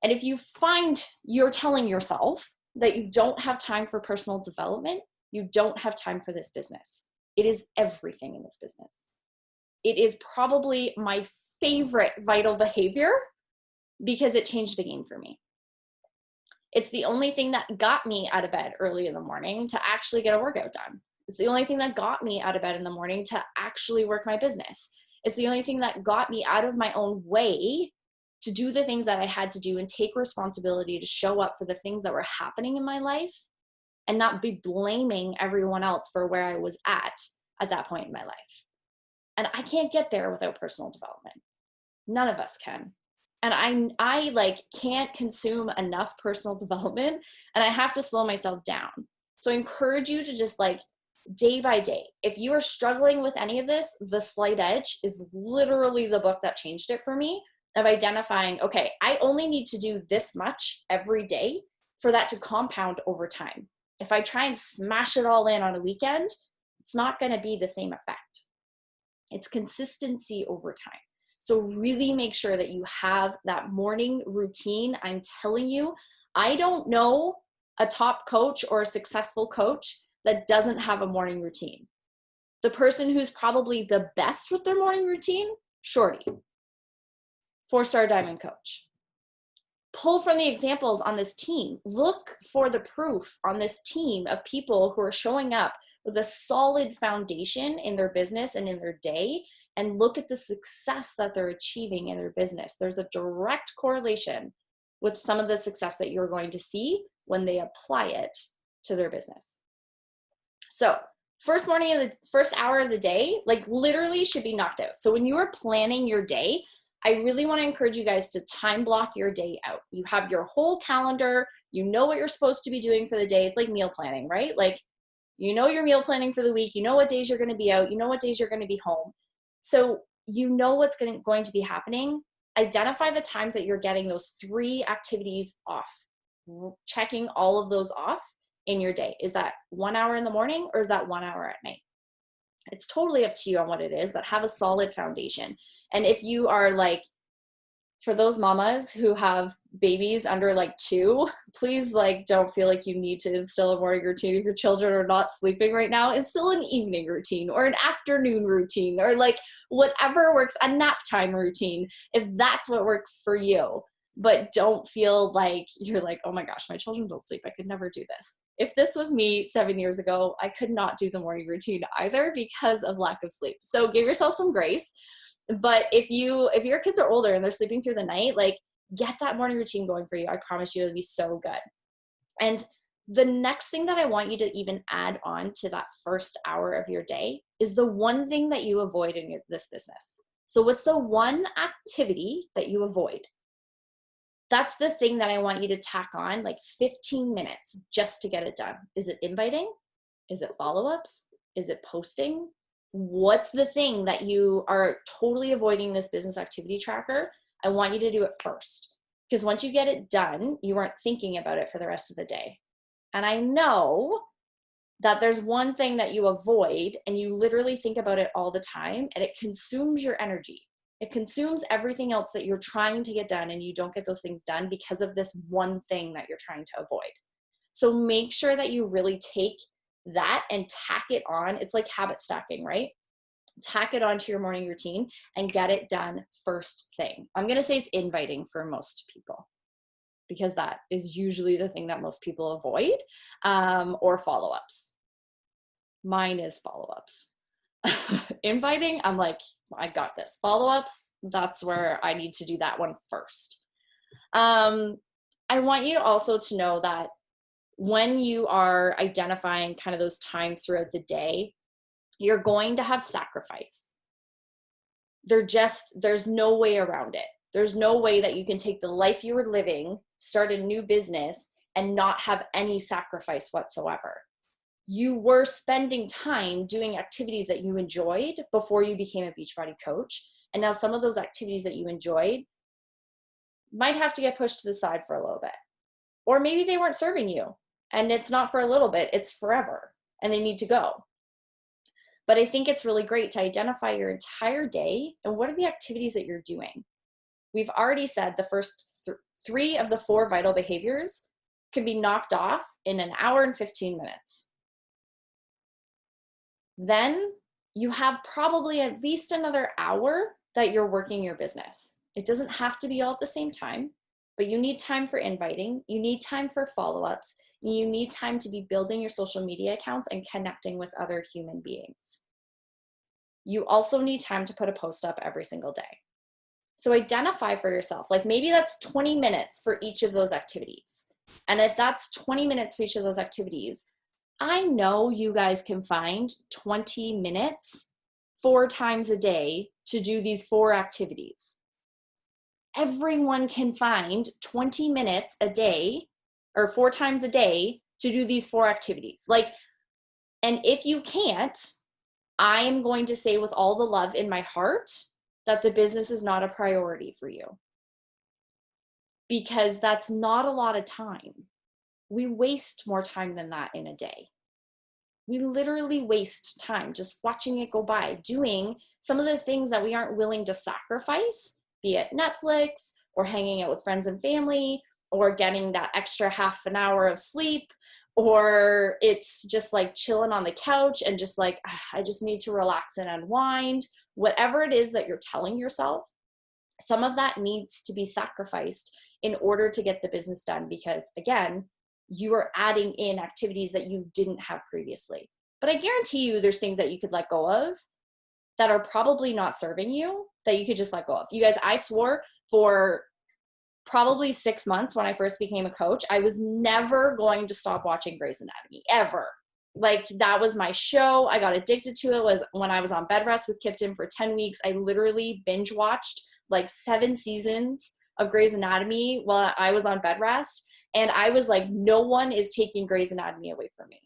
And if you find you're telling yourself that you don't have time for personal development, you don't have time for this business. It is everything in this business. It is probably my favorite vital behavior because it changed the game for me. It's the only thing that got me out of bed early in the morning to actually get a workout done. It's the only thing that got me out of bed in the morning to actually work my business. It's the only thing that got me out of my own way to do the things that I had to do and take responsibility to show up for the things that were happening in my life and not be blaming everyone else for where I was at that point in my life. And I can't get there without personal development. None of us can. And I like can't consume enough personal development, and I have to slow myself down. So I encourage you to just like day by day. If you are struggling with any of this, The Slight Edge is literally the book that changed it for me, of identifying, okay, I only need to do this much every day for that to compound over time. If I try and smash it all in on a weekend, it's not going to be the same effect. It's consistency over time. So really make sure that you have that morning routine. I'm telling you, I don't know a top coach or a successful coach that doesn't have a morning routine. The person who's probably the best with their morning routine, Shorty, 4-star diamond coach. Pull from the examples on this team. Look for the proof on this team of people who are showing up with a solid foundation in their business and in their day, and look at the success that they're achieving in their business. There's a direct correlation with some of the success that you're going to see when they apply it to their business. So first hour of the day, like literally should be knocked out. So when you are planning your day, I really want to encourage you guys to time block your day out. You have your whole calendar, you know what you're supposed to be doing for the day. It's like meal planning, right? Like, you know your meal planning for the week, you know what days you're going to be out, you know what days you're going to be home. So you know what's going to be happening. Identify the times that you're getting those 3 activities off, checking all of those off in your day. Is that 1 hour in the morning or is that 1 hour at night? It's totally up to you on what it is, but have a solid foundation. And if you are like, for those mamas who have babies under like 2, please like don't feel like you need to instill a morning routine if your children are not sleeping right now. Instill an evening routine or an afternoon routine or like whatever works, a nap time routine, if that's what works for you. But don't feel like you're like, oh my gosh, my children don't sleep, I could never do this. If this was me 7 years ago, I could not do the morning routine either because of lack of sleep. So give yourself some grace. But if your kids are older and they're sleeping through the night, like, get that morning routine going for you. I promise you it'll be so good. And the next thing that I want you to even add on to that first hour of your day is the one thing that you avoid in this business. So what's the one activity that you avoid? That's the thing that I want you to tack on, like 15 minutes just to get it done. Is it inviting? Is it follow-ups? Is it posting? What's the thing that you are totally avoiding this business activity tracker? I want you to do it first, because once you get it done, you aren't thinking about it for the rest of the day. And I know that there's one thing that you avoid and you literally think about it all the time, and it consumes your energy. It consumes everything else that you're trying to get done, and you don't get those things done because of this one thing that you're trying to avoid. So make sure that you really take that and tack it on. It's like habit stacking, right? Tack it onto your morning routine and get it done first thing. I'm going to say it's inviting for most people, because that is usually the thing that most people avoid, or follow-ups. Mine is follow-ups. Inviting, I'm like, I got this. Follow-ups, that's where I need to do that one first. I want you also to know that when you are identifying kind of those times throughout the day, you're going to have sacrifice. There's no way around it. There's no way that you can take the life you were living, start a new business, and not have any sacrifice whatsoever. You were spending time doing activities that you enjoyed before you became a Beachbody coach. And now some of those activities that you enjoyed might have to get pushed to the side for a little bit. Or maybe they weren't serving you, and it's not for a little bit, it's forever, and they need to go. But I think it's really great to identify your entire day and what are the activities that you're doing. We've already said the first 3 of the 4 vital behaviors can be knocked off in an hour and 15 minutes. Then you have probably at least another hour that you're working your business. It doesn't have to be all at the same time, but you need time for inviting, you need time for follow-ups, you need time to be building your social media accounts and connecting with other human beings. You also need time to put a post up every single day. So identify for yourself, like maybe that's 20 minutes for each of those activities. And if that's 20 minutes for each of those activities, I know you guys can find 20 minutes 4 times a day to do these 4 activities. Everyone can find 20 minutes a day or 4 times a day to do these 4 activities. And if you can't, I am going to say with all the love in my heart that the business is not a priority for you, because that's not a lot of time. We waste more time than that in a day. We literally waste time just watching it go by, doing some of the things that we aren't willing to sacrifice, be it Netflix or hanging out with friends and family or getting that extra half an hour of sleep, or it's just like chilling on the couch and just like, I just need to relax and unwind. Whatever it is that you're telling yourself, some of that needs to be sacrificed in order to get the business done, because again, you are adding in activities that you didn't have previously. But I guarantee you there's things that you could let go of that are probably not serving you that you could just let go of. You guys, I swore for probably 6 months when I first became a coach, I was never going to stop watching Grey's Anatomy, ever. Like, that was my show. I got addicted to it. Was when I was on bed rest with Kipton for 10 weeks. I literally binge watched like 7 seasons of Grey's Anatomy while I was on bed rest. And I was like, no one is taking Grey's Anatomy away from me.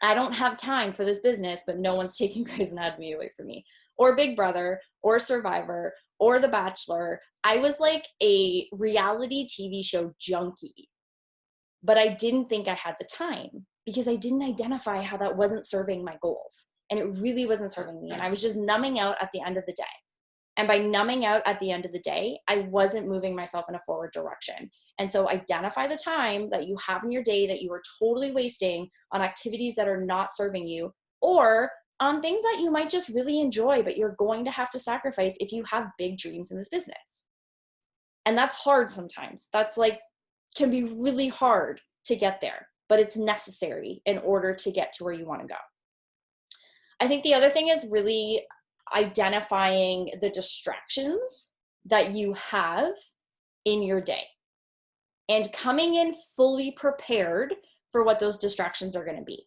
I don't have time for this business, but no one's taking Grey's Anatomy away from me. Or Big Brother, or Survivor, or The Bachelor. I was like a reality TV show junkie, but I didn't think I had the time because I didn't identify how that wasn't serving my goals. And it really wasn't serving me. And I was just numbing out at the end of the day. And by numbing out at the end of the day, I wasn't moving myself in a forward direction. And so identify the time that you have in your day that you are totally wasting on activities that are not serving you, or on things that you might just really enjoy, but you're going to have to sacrifice if you have big dreams in this business. And that's hard sometimes. That's like, can be really hard to get there, but it's necessary in order to get to where you want to go. I think the other thing is really identifying the distractions that you have in your day and coming in fully prepared for what those distractions are going to be.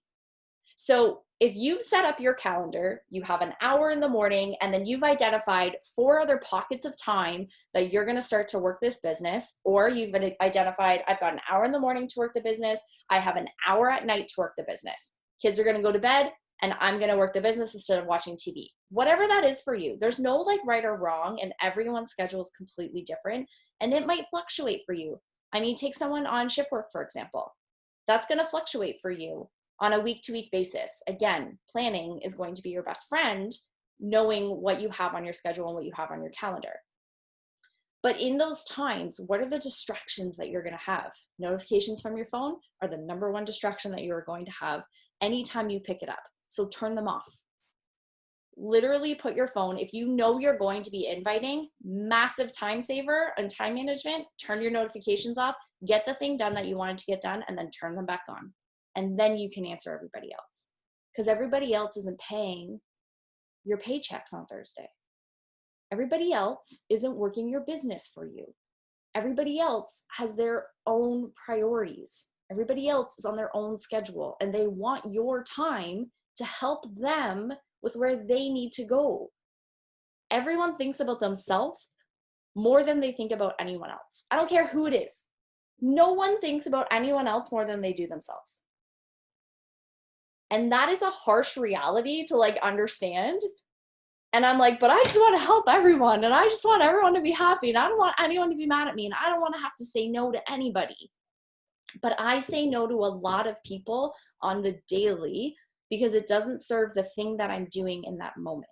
So if you've set up your calendar, you have an hour in the morning, and then you've identified 4 other pockets of time that you're going to start to work this business, or you've identified, I've got an hour in the morning to work the business, I have an hour at night to work the business. Kids are going to go to bed, and I'm going to work the business instead of watching TV. Whatever that is for you. There's no like right or wrong, and everyone's schedule is completely different, and it might fluctuate for you. I mean, take someone on shift work, for example. That's going to fluctuate for you on a week-to-week basis. Again, planning is going to be your best friend, knowing what you have on your schedule and what you have on your calendar. But in those times, what are the distractions that you're going to have? Notifications from your phone are the number one distraction that you are going to have anytime you pick it up. So turn them off. Literally put your phone, if you know you're going to be inviting, massive time saver and time management, turn your notifications off, get the thing done that you wanted to get done, and then turn them back on. And then you can answer everybody else. Because everybody else isn't paying your paychecks on Thursday. Everybody else isn't working your business for you. Everybody else has their own priorities. Everybody else is on their own schedule, and they want your time to help them with where they need to go. Everyone thinks about themselves more than they think about anyone else. I don't care who it is. No one thinks about anyone else more than they do themselves. And that is a harsh reality to like understand. And I'm like, but I just want to help everyone, and I just want everyone to be happy, and I don't want anyone to be mad at me, and I don't want to have to say no to anybody. But I say no to a lot of people on the daily because it doesn't serve the thing that I'm doing in that moment.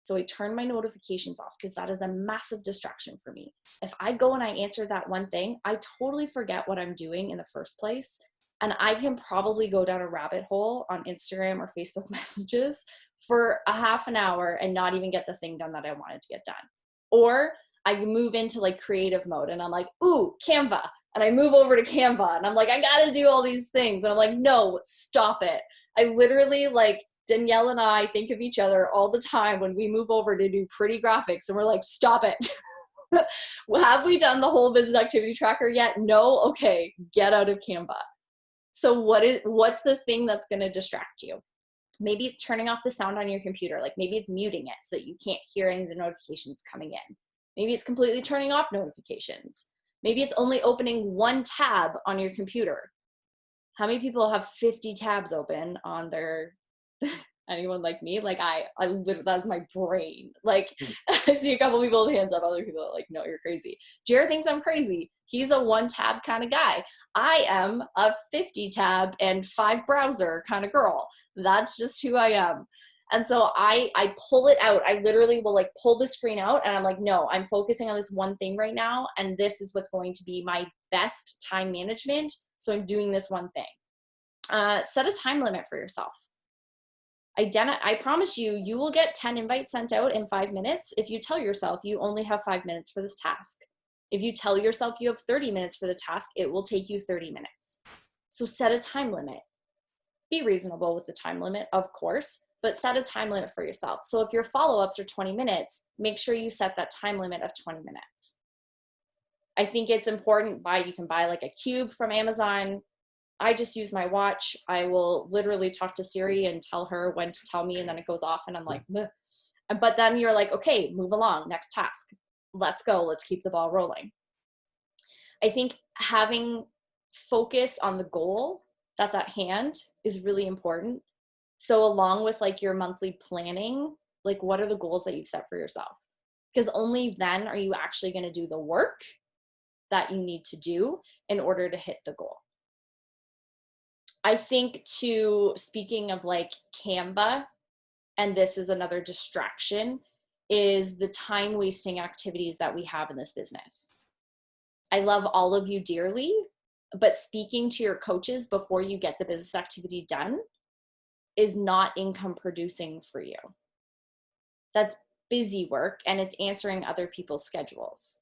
So I turn my notifications off because that is a massive distraction for me. If I go and I answer that one thing, I totally forget what I'm doing in the first place. And I can probably go down a rabbit hole on Instagram or Facebook messages for a half an hour and not even get the thing done that I wanted to get done. Or I move into like creative mode and I'm like, ooh, Canva. And I move over to Canva and I'm like, I gotta do all these things. And I'm like, no, stop it. I literally, like, Danielle and I think of each other all the time when we move over to do pretty graphics, and we're like, stop it. Have we done the whole business activity tracker yet? No? Okay, get out of Canva. So what's the thing that's going to distract you? Maybe it's turning off the sound on your computer. Like maybe it's muting it so that you can't hear any of the notifications coming in. Maybe it's completely turning off notifications. Maybe it's only opening one tab on your computer. How many people have 50 tabs open on their, anyone like me? Like I literally, that's my brain. Like I see a couple people with hands up, other people are like, no, you're crazy. Jared thinks I'm crazy. He's a 1 tab kind of guy. I am a 50 tab and 5 browser kind of girl. That's just who I am. And so I pull it out. I literally will like pull the screen out and I'm like, no, I'm focusing on this one thing right now. And this is what's going to be my best time management. So I'm doing this one thing. Set a time limit for yourself. I promise you, you will get 10 invites sent out in 5 minutes if you tell yourself you only have 5 minutes for this task. If you tell yourself you have 30 minutes for the task, it will take you 30 minutes. So set a time limit. Be reasonable with the time limit, of course, but set a time limit for yourself. So if your follow-ups are 20 minutes, make sure you set that time limit of 20 minutes. I think it's important you can buy like a cube from Amazon. I just use my watch. I will literally talk to Siri and tell her when to tell me, and then it goes off and I'm like, meh. But then you're like, okay, move along, next task. Let's go, let's keep the ball rolling. I think having focus on the goal that's at hand is really important. So along with like your monthly planning, like what are the goals that you've set for yourself? Because only then are you actually going to do the work that you need to do in order to hit the goal. I think too, speaking of like Canva, and this is another distraction, is the time wasting activities that we have in this business. I love all of you dearly, but speaking to your coaches before you get the business activity done is not income producing for you. That's busy work, and it's answering other people's schedules.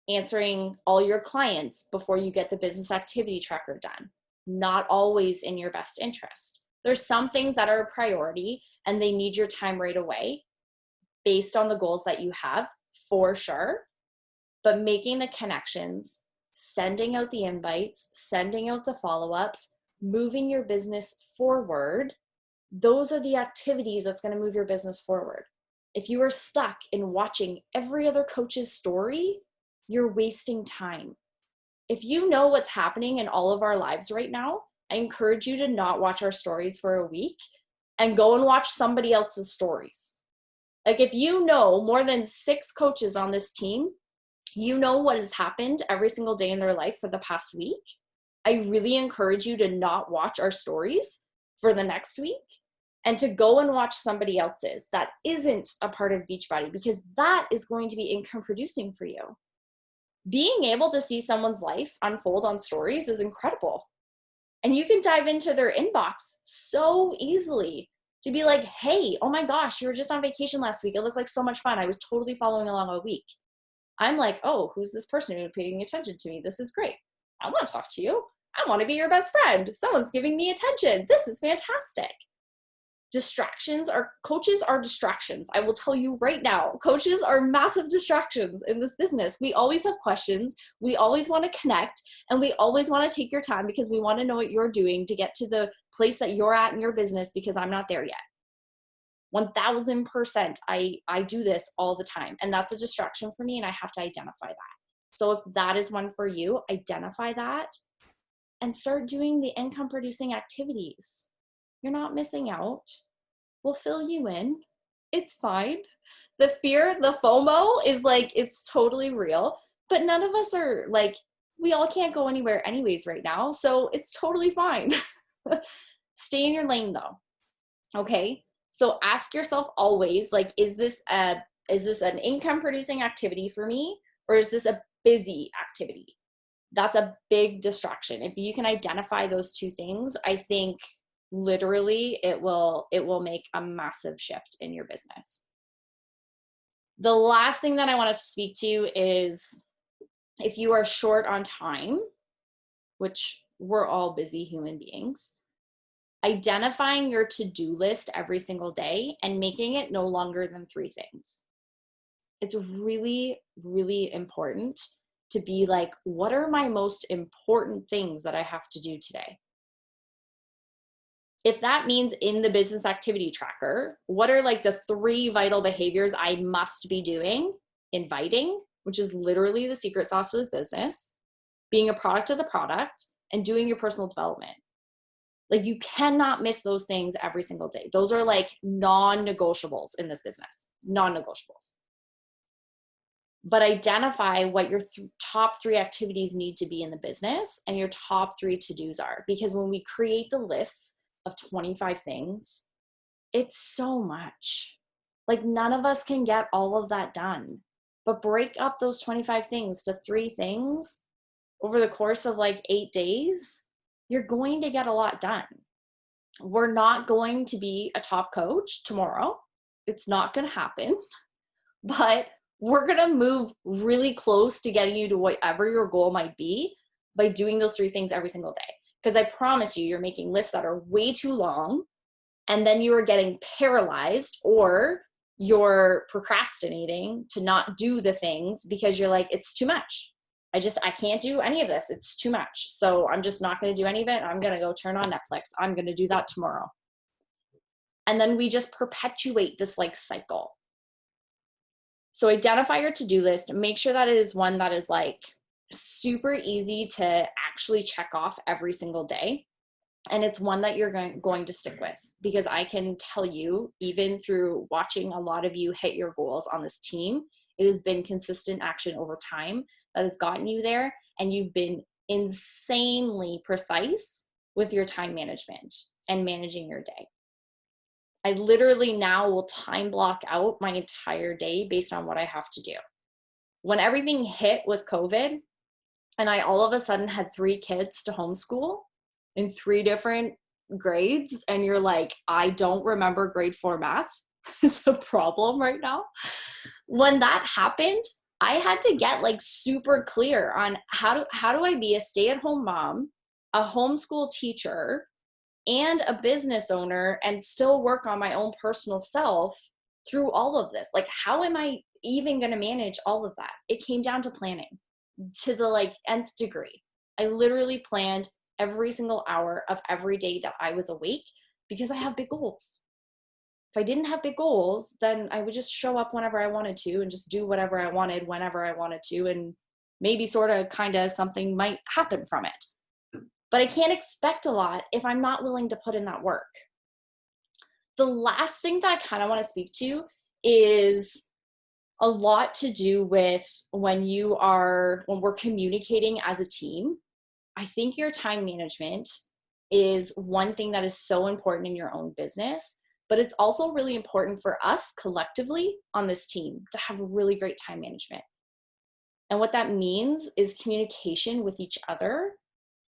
Answering all your clients before you get the business activity tracker done. Not always in your best interest. There's some things that are a priority and they need your time right away. based on the goals that you have, for sure. But making the connections, sending out the invites, sending out the follow-ups, moving your business forward, those are the activities that's going to move your business forward. If you are stuck in watching every other coach's story, you're wasting time. If you know what's happening in all of our lives right now, I encourage you to not watch our stories for a week and go and watch somebody else's stories. Like if you know more than 6 coaches on this team, you know what has happened every single day in their life for the past week. I really encourage you to not watch our stories for the next week and to go and watch somebody else's that isn't a part of Beachbody, because that is going to be income producing for you. Being able to see someone's life unfold on stories is incredible. And you can dive into their inbox so easily to be like, hey, oh my gosh, you were just on vacation last week. It looked like so much fun. I was totally following along all week. I'm like, oh, who's this person who's paying attention to me? This is great. I want to talk to you. I want to be your best friend. Someone's giving me attention. This is fantastic. Coaches are distractions. I will tell you right now, coaches are massive distractions in this business. We always have questions. We always want to connect, and we always want to take your time because we want to know what you're doing to get to the place that you're at in your business, because I'm not there yet. 1000%. I do this all the time, and that's a distraction for me, and I have to identify that. So if that is one for you, identify that and start doing the income producing activities. You're not missing out. We'll fill you in. It's fine. The fear, the FOMO is like, it's totally real, but none of us are like, we all can't go anywhere anyways right now. So it's totally fine. Stay in your lane though. Okay. So ask yourself always, like, is this an income producing activity for me, or is this a busy activity? That's a big distraction. If you can identify those two things, I think literally it will make a massive shift in your business. The last thing that I want to speak to is if you are short on time, which we're all busy human beings, identifying your to-do list every single day and making it no longer than 3 things. It's really, really important to be like, what are my most important things that I have to do today? If that means in the business activity tracker, what are like the 3 vital behaviors I must be doing? Inviting, which is literally the secret sauce to this business, being a product of the product, and doing your personal development. Like, you cannot miss those things every single day. Those are like non-negotiables in this business, non-negotiables. But identify what your top 3 activities need to be in the business and your top 3 to-dos are. Because when we create the lists of 25 things, it's so much. Like, none of us can get all of that done. But break up those 25 things to 3 things over the course of like 8 days, you're going to get a lot done. We're not going to be a top coach tomorrow. It's not going to happen. But we're going to move really close to getting you to whatever your goal might be by doing those 3 things every single day. Because I promise you, you're making lists that are way too long, and then you are getting paralyzed, or you're procrastinating to not do the things because you're like, it's too much. I can't do any of this. It's too much. So I'm just not going to do any of it. I'm going to go turn on Netflix. I'm going to do that tomorrow. And then we just perpetuate this like cycle. So identify your to-do list. Make sure that it is one that is like super easy to actually check off every single day. And it's one that you're going to stick with, because I can tell you, even through watching a lot of you hit your goals on this team, it has been consistent action over time that has gotten you there. And you've been insanely precise with your time management and managing your day. I literally now will time block out my entire day based on what I have to do. When everything hit with COVID and I all of a sudden had 3 kids to homeschool in 3 different grades, and you're like, I don't remember grade 4 math. It's a problem right now. When that happened, I had to get like super clear on how do I be a stay-at-home mom, a homeschool teacher, and a business owner, and still work on my own personal self through all of this. Like, how am I even going to manage all of that? It came down to planning to the like nth degree. I literally planned every single hour of every day that I was awake because I have big goals. If I didn't have big goals, then I would just show up whenever I wanted to and just do whatever I wanted whenever I wanted to, and maybe sort of kind of something might happen from it. But I can't expect a lot if I'm not willing to put in that work. The last thing that I kind of want to speak to is a lot to do with when we're communicating as a team. I think your time management is one thing that is so important in your own business, but it's also really important for us collectively on this team to have really great time management. And what that means is communication with each other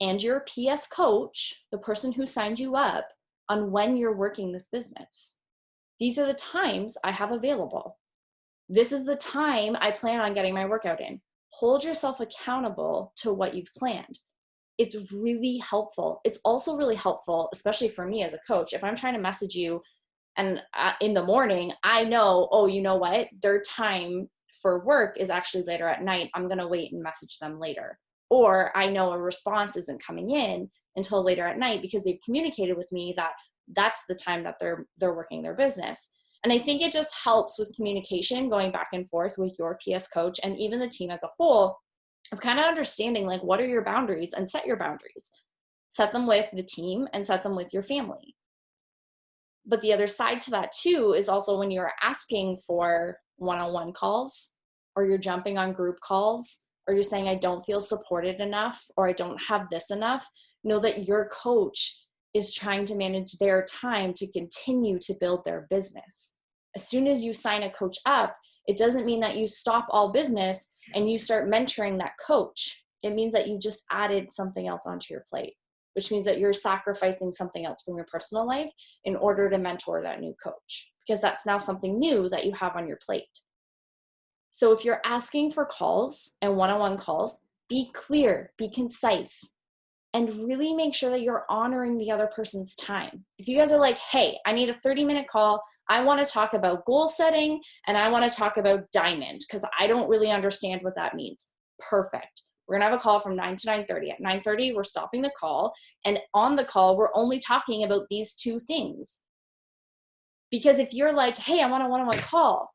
and your PS coach, the person who signed you up, on when you're working this business. These are the times I have available. This is the time I plan on getting my workout in. Hold yourself accountable to what you've planned. It's really helpful. It's also really helpful, especially for me as a coach, if I'm trying to message you and in the morning, I know, oh, you know what? Their time for work is actually later at night. I'm going to wait and message them later. Or I know a response isn't coming in until later at night because they've communicated with me that that's the time that they're working their business. And I think it just helps with communication going back and forth with your PS coach and even the team as a whole of kind of understanding like what are your boundaries, and set your boundaries. Set them with the team and set them with your family. But the other side to that too is also when you're asking for one-on-one calls, or you're jumping on group calls, or you're saying I don't feel supported enough, or I don't have this enough, know that your coach is trying to manage their time to continue to build their business. As soon as you sign a coach up, it doesn't mean that you stop all business and you start mentoring that coach. It means that you just added something else onto your plate, which means that you're sacrificing something else from your personal life in order to mentor that new coach, because that's now something new that you have on your plate. So if you're asking for calls and one-on-one calls, be clear, be concise, and really make sure that you're honoring the other person's time. If you guys are like, hey, I need a 30-minute call, I want to talk about goal setting and I want to talk about diamond because I don't really understand what that means. Perfect. We're going to have a call from 9 to 9:30. At 9:30, we're stopping the call. And on the call, we're only talking about these two things. Because if you're like, hey, I want a one-on-one call,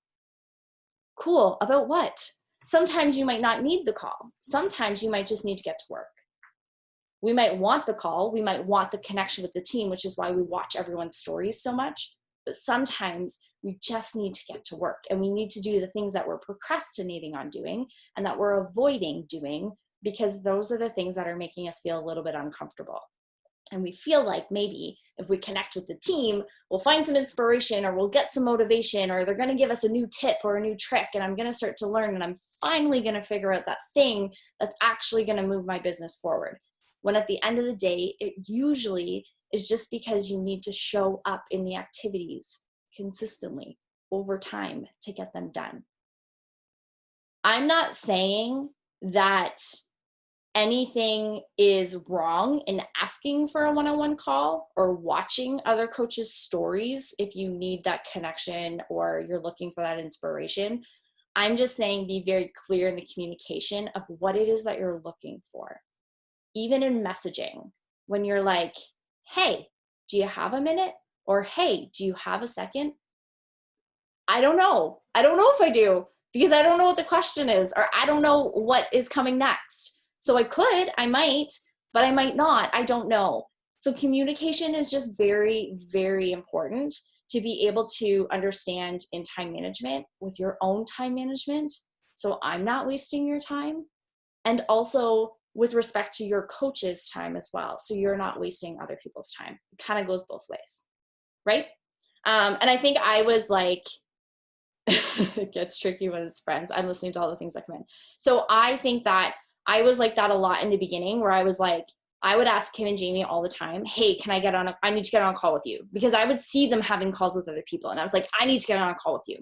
cool, about what? Sometimes you might not need the call. Sometimes you might just need to get to work. We might want the call. We might want the connection with the team, which is why we watch everyone's stories so much. But sometimes we just need to get to work, and we need to do the things that we're procrastinating on doing and that we're avoiding doing, because those are the things that are making us feel a little bit uncomfortable. And we feel like maybe if we connect with the team, we'll find some inspiration, or we'll get some motivation, or they're going to give us a new tip or a new trick, and I'm going to start to learn, and I'm finally going to figure out that thing that's actually going to move my business forward. When at the end of the day, it usually is just because you need to show up in the activities consistently over time to get them done. I'm not saying that anything is wrong in asking for a one-on-one call or watching other coaches' stories if you need that connection or you're looking for that inspiration. I'm just saying be very clear in the communication of what it is that you're looking for. Even in messaging, when you're like, hey, do you have a minute? Or hey, do you have a second? I don't know. I don't know if I do, because I don't know what the question is, or I don't know what is coming next. So I might, but I might not. I don't know. So communication is just very, very important to be able to understand in time management with your own time management. So I'm not wasting your time. And also with respect to your coach's time as well. So you're not wasting other people's time. It kind of goes both ways, right? And I think I was like, it gets tricky when it's friends. I'm listening to all the that come in. So I think that I was like that a lot in the beginning, where I was like, I would ask Kim and Jamie all the time, hey, can I get on I need to get on a call with you, because I would see them having calls with other people. And I was like, I need to get on a call with you.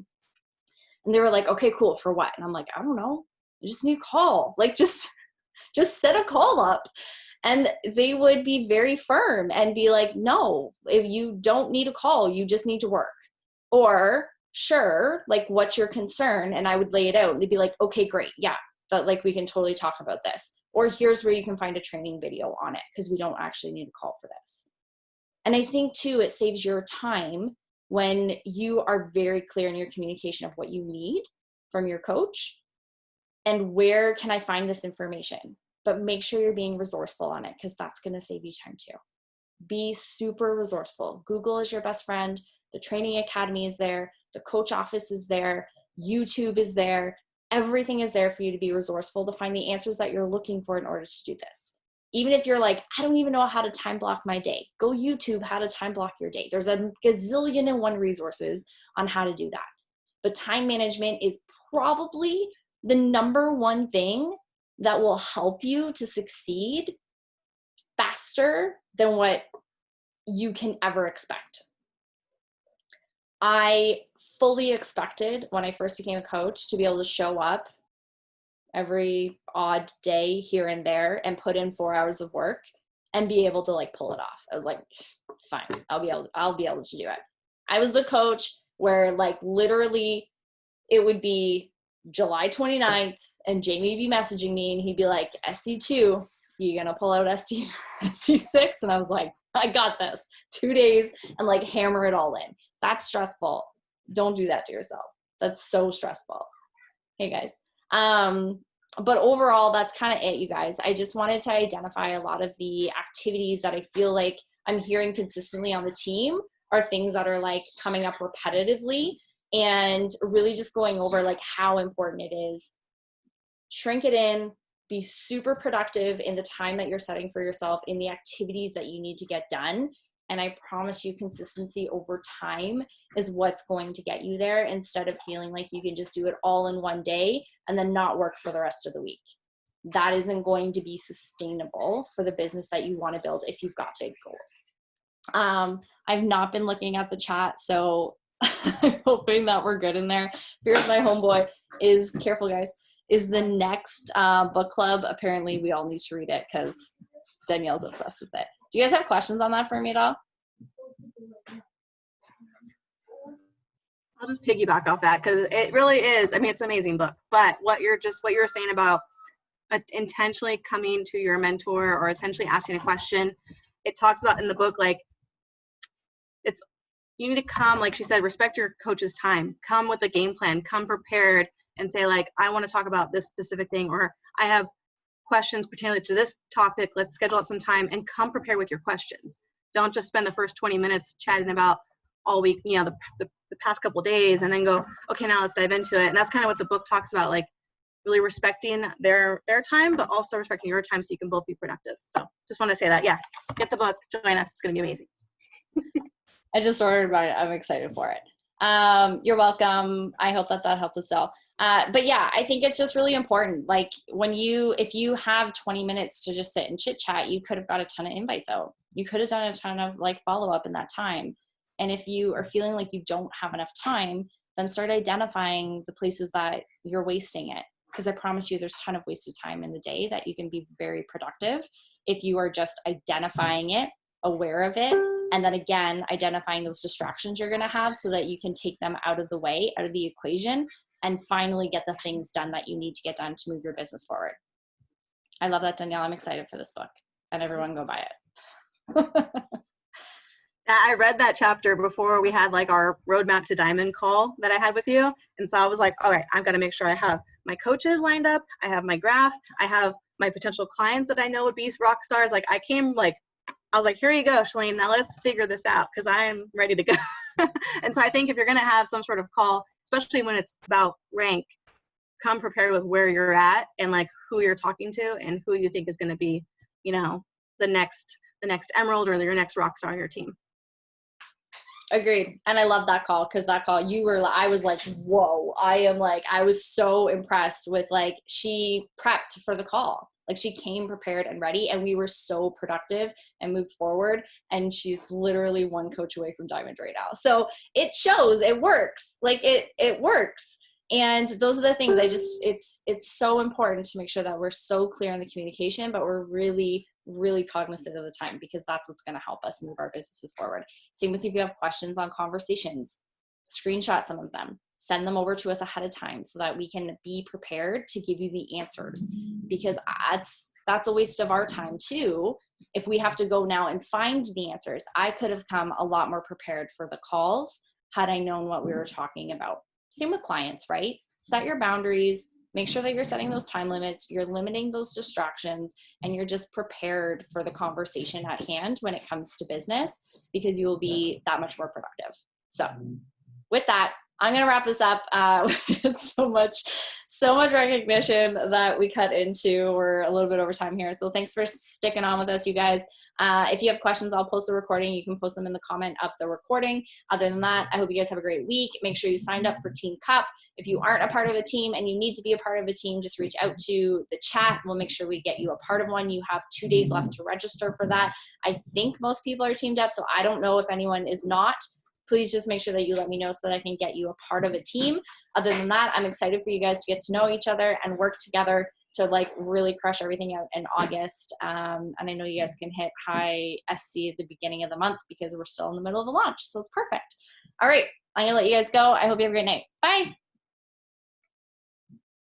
And they were like, okay, cool. For what? And I'm like, I don't know. I just need a call. Like, just set a call up. And they would be very firm and be like, no, if you don't need a call, you just need to work. Or sure, like what's your concern? And I would lay it out and they'd be like, okay, great. Yeah, that like we can totally talk about this. Or here's where you can find a training video on it because we don't actually need a call for this. And I think too, it saves your time when you are very clear in your communication of what you need from your coach and where can I find this information. But make sure you're being resourceful on it because that's going to save you time too. Be super resourceful. Google is your best friend. The training academy is there. The coach office is there. YouTube is there. Everything is there for you to be resourceful to find the answers that you're looking for in order to do this. Even if you're like, I don't even know how to time block my day, go YouTube how to time block your day. There's a gazillion and one resources on how to do that. But time management is probably the number one thing that will help you to succeed faster than what you can ever expect. I fully expected when I first became a coach to be able to show up every odd day here and there and put in 4 hours of work and be able to like pull it off. I was like, it's fine. I'll be able to do it. I was the coach where like literally it would be July 29th and Jamie would be messaging me and he'd be like, SC2, you gonna pull out SC6? And I was like, I got this. 2 days and like hammer it all in. That's stressful. Don't do that to yourself. That's so stressful. Hey guys. But overall, that's kind of it, you guys. I just wanted to identify a lot of the activities that I feel like I'm hearing consistently on the team are things that are like coming up repetitively and really just going over like how important it is. Shrink it in, be super productive in the time that you're setting for yourself in the activities that you need to get done. And I promise you consistency over time is what's going to get you there instead of feeling like you can just do it all in one day and then not work for the rest of the week. That isn't going to be sustainable for the business that you want to build if you've got big goals. I've not been looking at the chat, so I'm hoping that we're good in there. Fears My Homeboy is, careful guys, is the next book club. Apparently we all need to read it because Danielle's obsessed with it. Do you guys have questions on that for me at all? I'll just piggyback off that because it really is. I mean, it's an amazing book. But what you're saying about intentionally coming to your mentor or intentionally asking a question, it talks about in the book like you need to come, like she said, respect your coach's time. Come with a game plan. Come prepared and say like, I want to talk about this specific thing, or I have questions pertaining to this topic. Let's schedule out some time and come prepared with your questions. Don't just spend the first 20 minutes chatting about all week, the past couple of days, and then go, okay, now let's dive into it. And that's kind of what the book talks about, like really respecting their time, but also respecting your time so you can both be productive. So just want to say that, yeah, get the book, join us. It's going to be amazing. I just ordered mine. I'm excited for it. You're welcome. I hope that helped us all. But yeah, I think it's just really important. Like if you have 20 minutes to just sit and chit chat, you could have got a ton of invites out. You could have done a ton of like follow up in that time. And if you are feeling like you don't have enough time, then start identifying the places that you're wasting it. Because I promise you there's a ton of wasted time in the day that you can be very productive if you are just identifying it, aware of it, and then again, identifying those distractions you're going to have so that you can take them out of the way, out of the equation, and finally get the things done that you need to get done to move your business forward. I love that, Danielle. I'm excited for this book, and everyone go buy it. I read that chapter before we had like our Roadmap to Diamond call that I had with you. And so I was like, all right, I've got to make sure I have my coaches lined up. I have my graph. I have my potential clients that I know would be rock stars. Like I was like, here you go, Chalene. Now let's figure this out because I am ready to go. And so I think if you're going to have some sort of call, especially when it's about rank, come prepared with where you're at and like who you're talking to and who you think is going to be, the next emerald or your next rock star on your team. Agreed. And I love that call because that call I was like, whoa, I was so impressed with like, she prepped for the call. Like she came prepared and ready and we were so productive and moved forward. And she's literally one coach away from Diamond right now. So it shows it works. Like it works. And those are the things it's so important to make sure that we're so clear in the communication, but we're really, really cognizant of the time because that's what's going to help us move our businesses forward. Same with if you have questions on conversations. screenshot some of them, send them over to us ahead of time so that we can be prepared to give you the answers, because that's a waste of our time too. If we have to go now and find the answers, I could have come a lot more prepared for the calls had I known what we were talking about. Same with clients, right? Set your boundaries, make sure that you're setting those time limits, you're limiting those distractions, and you're just prepared for the conversation at hand when it comes to business, because you will be that much more productive. So with that, I'm going to wrap this up. So much recognition that we cut into. We're a little bit over time here. So thanks for sticking on with us, you guys. If you have questions, I'll post the recording. You can post them in the comment of the recording. Other than that, I hope you guys have a great week. Make sure you signed up for Team Cup. If you aren't a part of a team and you need to be a part of a team, just reach out to the chat. We'll make sure we get you a part of one. You have 2 days left to register for that. I think most people are teamed up, so I don't know if anyone is not. Please just make sure that you let me know so that I can get you a part of a team. Other than that, I'm excited for you guys to get to know each other and work together to like really crush everything out in August. And I know you guys can hit high SC at the beginning of the month because we're still in the middle of a launch. So it's perfect. All right, I'm gonna let you guys go. I hope you have a great night. Bye.